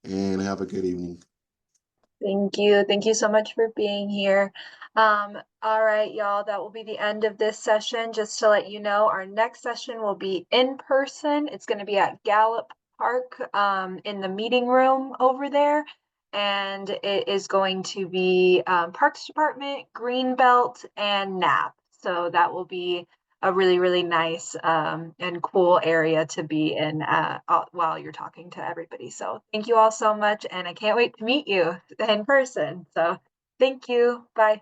and have a good evening. thank you. Thank you so much for being here. All right, y'all, that will be the end of this session. Just to let you know, our next session will be in person. It's going to be at Gallup Park, in the meeting room over there. And it is going to be Parks Department, Greenbelt, and NAP. So that will be a really, really nice and cool area to be in while you're talking to everybody. So thank you all so much, and I can't wait to meet you in person. So thank you. Bye.